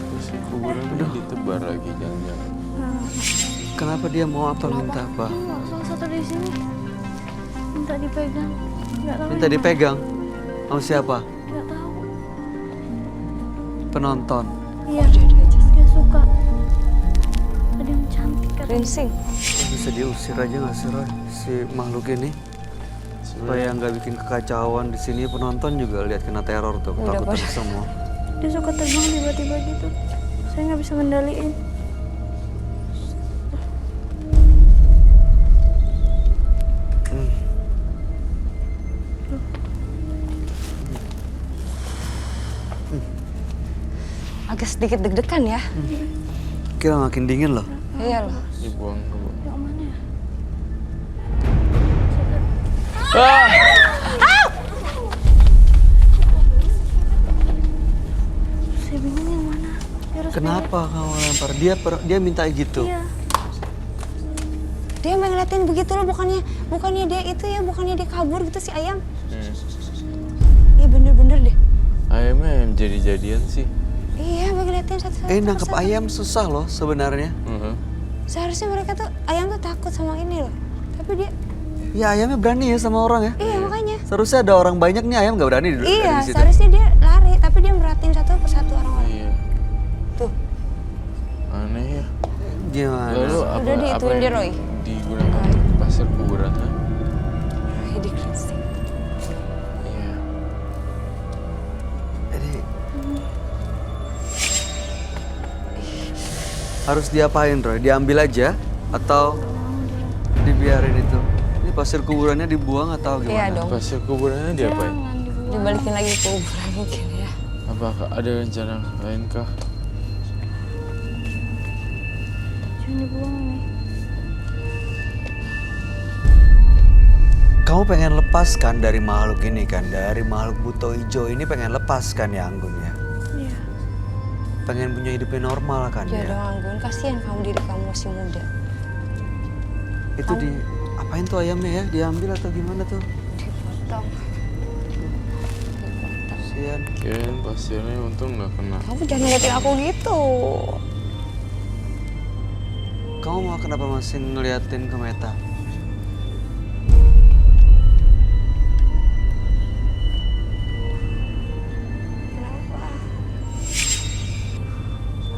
Pasir kuburannya ditebar lagi jangan-jangan. Kenapa dia mau apa? Minta apa? enggak, salah satu di sini minta dipegang. Nggak tahu Minta yang dipegang. Sama siapa? mana. Nggak tahu. Penonton. Iya, dia suka. Ada yang cantik kan. Rinsing. Bisa diusir aja nggak sih Roy? Si makhluk ini supaya nggak bikin kekacauan di sini, penonton juga lihat kena teror tuh, Udah, ketakutan Pak. semua. Dia suka terbang tiba-tiba gitu. Saya nggak bisa ngendaliin. Agak sedikit deg-degan ya. Kira makin dingin loh. Iya loh. Dibuang ke bawah. Yang mana ya? Saya bingung yang mana. Dia harus Kenapa kamu lempar? Dia minta gitu. Iya. Dia emang ngeliatin begitu loh, bukannya dia itu ya, bukannya dia kabur gitu si ayam. Iya bener-bener deh. Ayamnya ayam jadi-jadian sih. Iya, ngeliatin satu-satu. Nangkep ayam susah loh sebenarnya. Seharusnya mereka tuh, ayam tuh takut sama ini loh. Tapi dia, Ya ayamnya berani ya sama orang ya. iya makanya. Seharusnya ada orang banyak nih, ayam nggak berani di Iya, situ. seharusnya dia lari, tapi dia merhatiin satu persatu orang-orang. Iya. Tuh, Aneh ya. Gimana? Lalu Udah diituin dia, Roy. digunakan untuk pasir kuburan? Ha? Ini crazy. Iya. Ini harus diapain Roy? Diambil aja atau dibiarin itu? Ini pasir kuburannya dibuang atau Iya gimana? dong, Pasir kuburannya diapain? Jangan dibuang. dibalikin lagi ke kuburan mungkin ya. Apakah ada rencana lain kah? Jangan dibuang nih. Kamu pengen lepaskan dari makhluk ini kan? Dari makhluk buto hijau ini pengen lepaskan ya Anggun ya? Iya. Pengen punya hidupnya normal kan Ya ya? dong Anggun, kasihan kamu, diri kamu masih muda. Itu di apain tuh ayamnya ya? Diambil atau gimana tuh? Dipotong. Kasian. Kirain pasirnya untung nggak kena. Kamu jangan ngeliatin aku gitu. Kamu mau kenapa masih ngeliatin ke Meta? Kenapa?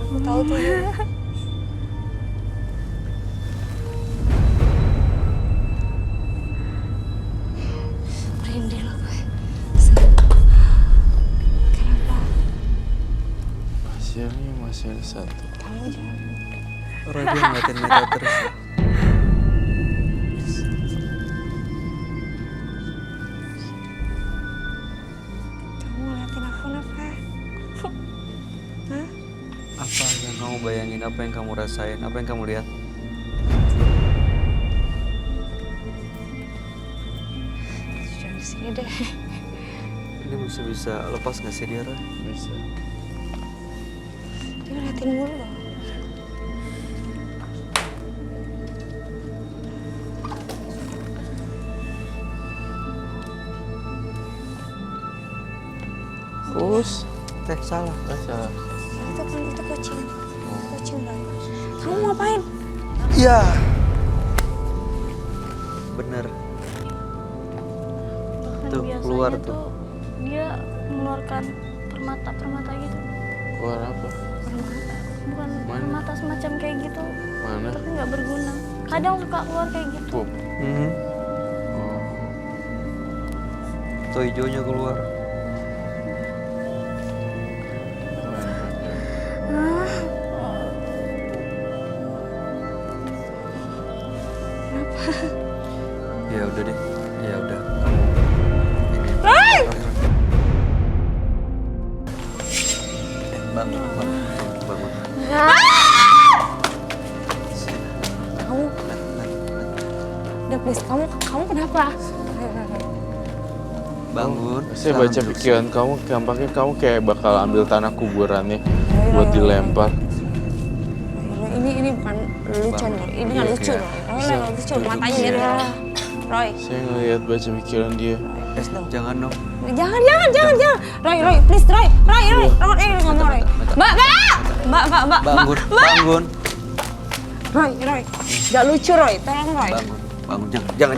Aku tahu tuh. Merinding loh gue. Kenapa? Pasirnya masih ada satu. Kamu jangan. Roy dia ngeliatin Meta terus. Kamu ngeliatin aku kenapa? Hah? Apa yang kamu bayangin? Apa yang kamu rasain? Apa yang kamu lihat? Jangan kesini deh. Ini masih bisa lepas nggak sih dia, Roy? Bisa. Dia ngeliatin mulu loh. Us. Salah. Salah. Itu kan, itu kucing. Kucing Roy. Kamu ngapain? Iya. Bener. Bahkan Tuh, biasanya keluar tuh. tuh dia mengeluarkan permata-permata gitu. Keluar apa? Bukan Mana? permata semacam kayak gitu, Mana? tapi nggak berguna. Kadang suka keluar kayak gitu. Pup. Oh. Tuh hijaunya keluar. Ya udah deh. Ya udah. Kamu. Bangun, bangun, bangun. Kamu, udah please, kamu kenapa? Bangun. Saya sekarang baca duduk pikiran kamu, tampaknya kamu kayak bakal ambil tanah kuburannya buat dilempar. Ini bukan lucu Bangun. Roy. Ini nggak Iya, lucu iya. Roy. Roy nggak lucu, matanya Iya. lihat Roy. Roy, Saya ngelihat baca pikiran dia. please dong. Jangan dong. Jangan. Roy, please Roy. Roy, nggak mau Roy. Mbak. Bangun, bangun, Roy, nggak lucu Roy, tolong Roy. bangun. Jangan.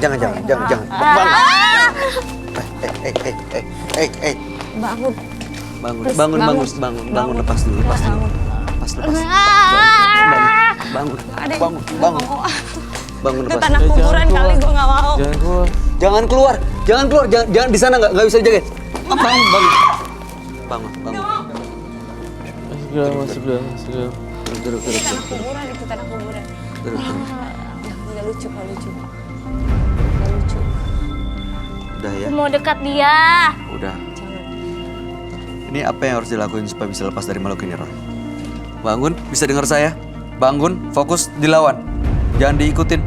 Bangun. Bangun. Please, Bangun. Lepas dulu. Bangun. Adek, Bangun. Bangun, Ke lepas. tanah kuburan kali gue nggak mau. Jangan keluar. Jangan keluar. Jangan di sana nggak bisa dijagain. Bangun. Masuk dalam. Duduk. Tanah kuburan itu tanah kuburan. Duduk. Nggak lucu. Udah ya. Aku mau dekat dia. Udah. Jangan. Ini apa yang harus dilakuin supaya bisa lepas dari makhluk ini, Roy? Bangun, bisa dengar saya? Bangun, fokus dilawan. Jangan diikutin.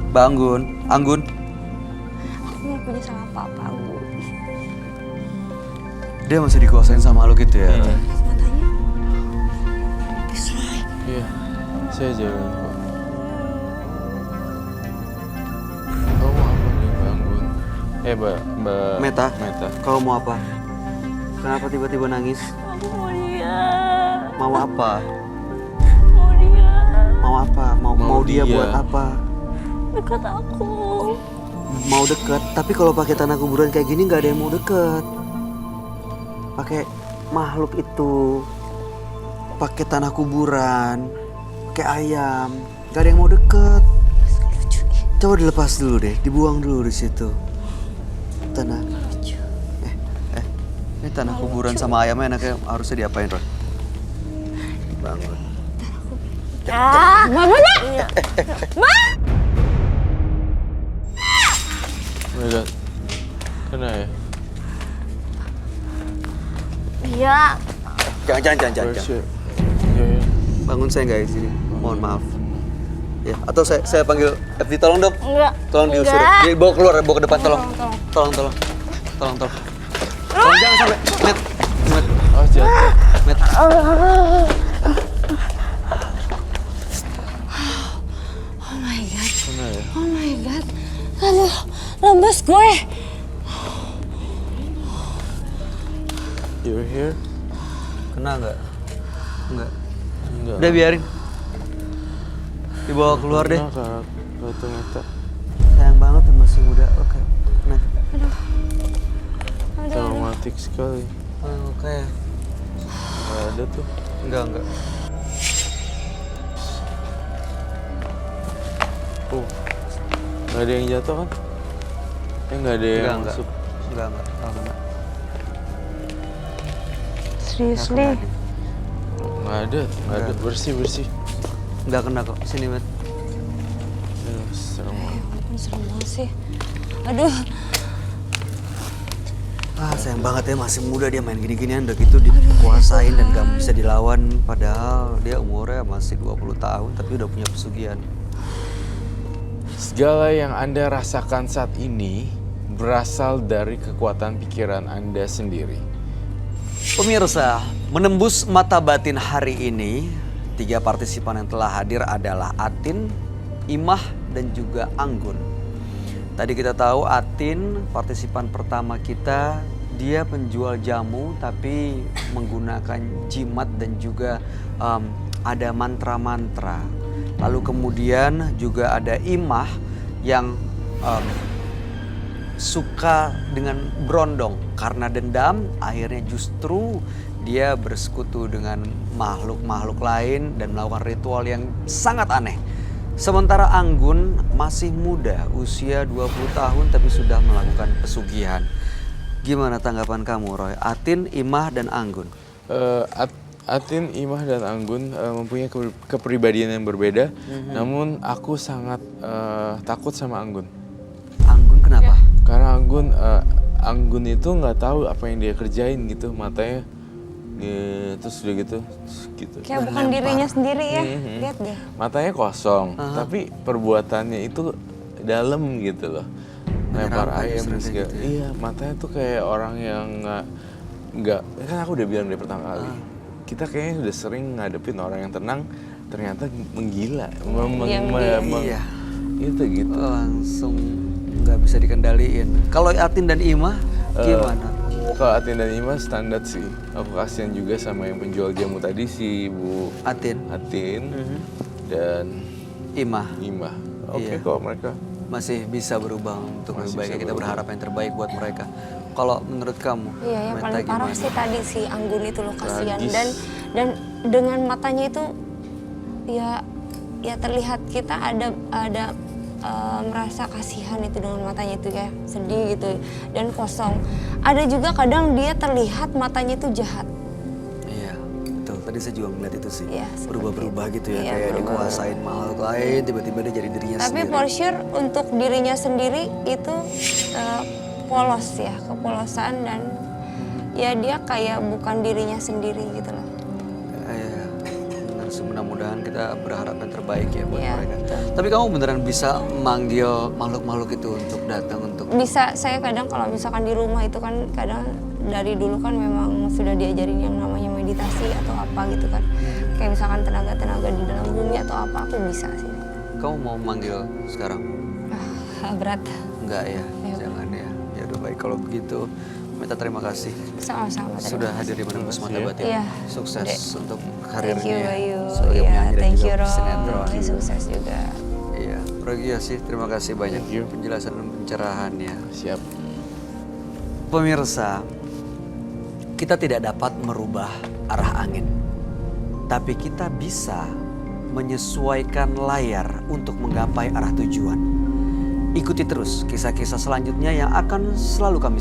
Bangun, Anggun. Aku nggak punya salah apa-apa, Bu. Dia masih dikuasain sama makhluk itu ya. Roy? Matanya. Please, Roy. Iya, saya jagain kok. Kamu apa nih bangun? Mbak Meta. Meta. Kau mau apa? Kenapa tiba-tiba nangis? Aku mau dia. Mau apa? Mau dia. Mau apa? Mau dia dia. buat apa? Dekat aku. Mau deket, tapi kalau pakai tanah kuburan kayak gini nggak ada yang mau deket. Pakai makhluk itu, pakai tanah kuburan, pakai ayam, nggak ada yang mau deket. Coba dilepas dulu deh, dibuang dulu di situ. Tanah. Ini tanah kuburan sama ayamnya enaknya harusnya diapain, Roy? Bangun. Mamanya! Oh my God. Kena ya? Iya. Jangan. Pressure. Ya. Bangun saya nggak di sini. Mohon maaf. Ya, atau saya panggil FD, tolong dong. Enggak. Tolong diusir. Dibawa keluar, bawa ke depan, tolong. Tolong. Tolong jangan sampai. Met. Oh jatuh. Met. Oh my god, Kena ya? oh my god. Aduh, lemes gue. You're here? Kena nggak? Enggak. Enggak. Udah biarin. Dibawa keluar deh. Kena kartu mata. Sayang banget ya, masih muda. Oke. Met. Traumatik sekali. Oke. Nggak ada tuh. Enggak. Oh. Nggak ada yang jatuh kan? Nggak ada yang Enggak. masuk. Enggak kena. Seriously? Nggak ada. Bersih. Enggak kena kok. Sini, Met. Serem banget. Ampun, serem banget sih. Aduh, Sayang banget ya, masih muda dia main gini-ginian udah gitu dikuasain dan gak bisa dilawan. Padahal dia umurnya masih 20 tahun tapi udah punya pesugihan. Segala yang Anda rasakan saat ini berasal dari kekuatan pikiran Anda sendiri. Pemirsa, menembus mata batin hari ini, 3 partisipan yang telah hadir adalah Atin, Imah, dan juga Anggun. Tadi kita tahu Atin, partisipan pertama kita, dia penjual jamu tapi menggunakan jimat dan juga ada mantra-mantra. Lalu kemudian juga ada Imah yang suka dengan berondong. Karena dendam, akhirnya justru dia bersekutu dengan makhluk-makhluk lain dan melakukan ritual yang sangat aneh. Sementara Anggun masih muda, usia 20 tahun tapi sudah melakukan pesugihan. Gimana tanggapan kamu, Roy? Atin, Imah, dan Anggun? Atin, Imah, dan Anggun mempunyai kepribadian yang berbeda. Namun aku sangat takut sama Anggun. Anggun kenapa? Karena Anggun itu nggak tahu apa yang dia kerjain gitu, matanya terus udah gitu. kayak bukan dirinya sendiri ya. Lihat deh. Matanya kosong, tapi perbuatannya itu dalam gitu loh. Lempar ayam segala. gitu ya? Iya, matanya tuh kayak orang yang nggak kan aku udah bilang dari pertama kali. Kita kayaknya udah sering ngadepin orang yang tenang, ternyata menggila. Iya. Itu gitu. Langsung nggak bisa dikendaliin. Kalau Atin dan Imah gimana? Kalau Atin dan Imah standar sih. Aku kasihan juga sama yang penjual jamu tadi, si Bu Atin, dan Imah Imah. Oke Iya. kok mereka. masih bisa berubah untuk Masih lebih baik. bisa Kita berubah. berharap yang terbaik buat mereka. Kalau menurut kamu, Iya, yang Meta, paling parah gimana? sih tadi si Anggun itu loh, kasihan. Tragis. Dan dengan matanya itu ya terlihat kita ada merasa kasihan itu dengan matanya itu kayak sedih gitu dan kosong. Ada juga kadang dia terlihat matanya itu jahat. Iya, betul. Tadi saya juga ngeliat itu sih. Iya, seperti Berubah-berubah gitu ya, Iya, kayak berubah. dikuasain makhluk lain, tiba-tiba dia jadi dirinya Tapi sendiri. for sure untuk dirinya sendiri itu polos ya, kepolosan dan ya dia kayak bukan dirinya sendiri gitu loh. Iya, benar sih. Mudah-mudahan kita berharap yang terbaik ya buat Iya, mereka. betul. Tapi kamu beneran bisa manggil makhluk-makhluk itu untuk datang untuk Bisa, saya kadang kalau misalkan di rumah itu kan kadang dari dulu kan memang sudah diajarin yang namanya meditasi atau apa gitu kan. Kayak misalkan tenaga-tenaga di dalam bumi atau apa, aku bisa sih. Kamu mau manggil sekarang? Berat. Enggak ya, Ayo. jangan ya. Ya udah baik kalau begitu. Meta terima kasih Sama-sama. terima sudah kasih. hadir di Menembus Mata Batin. Iya. Sukses Dek. untuk Thank you karirnya Bayu. sebagai Iya, penyanyi dan thank you juga Roy. sinetron. Sukses juga. Iya, Roy sih terima kasih banyak Thank you. penjelasan dan pencerahannya. Siap. Pemirsa, kita tidak dapat merubah arah angin, tapi kita bisa menyesuaikan layar untuk menggapai arah tujuan. Ikuti terus kisah-kisah selanjutnya yang akan selalu kami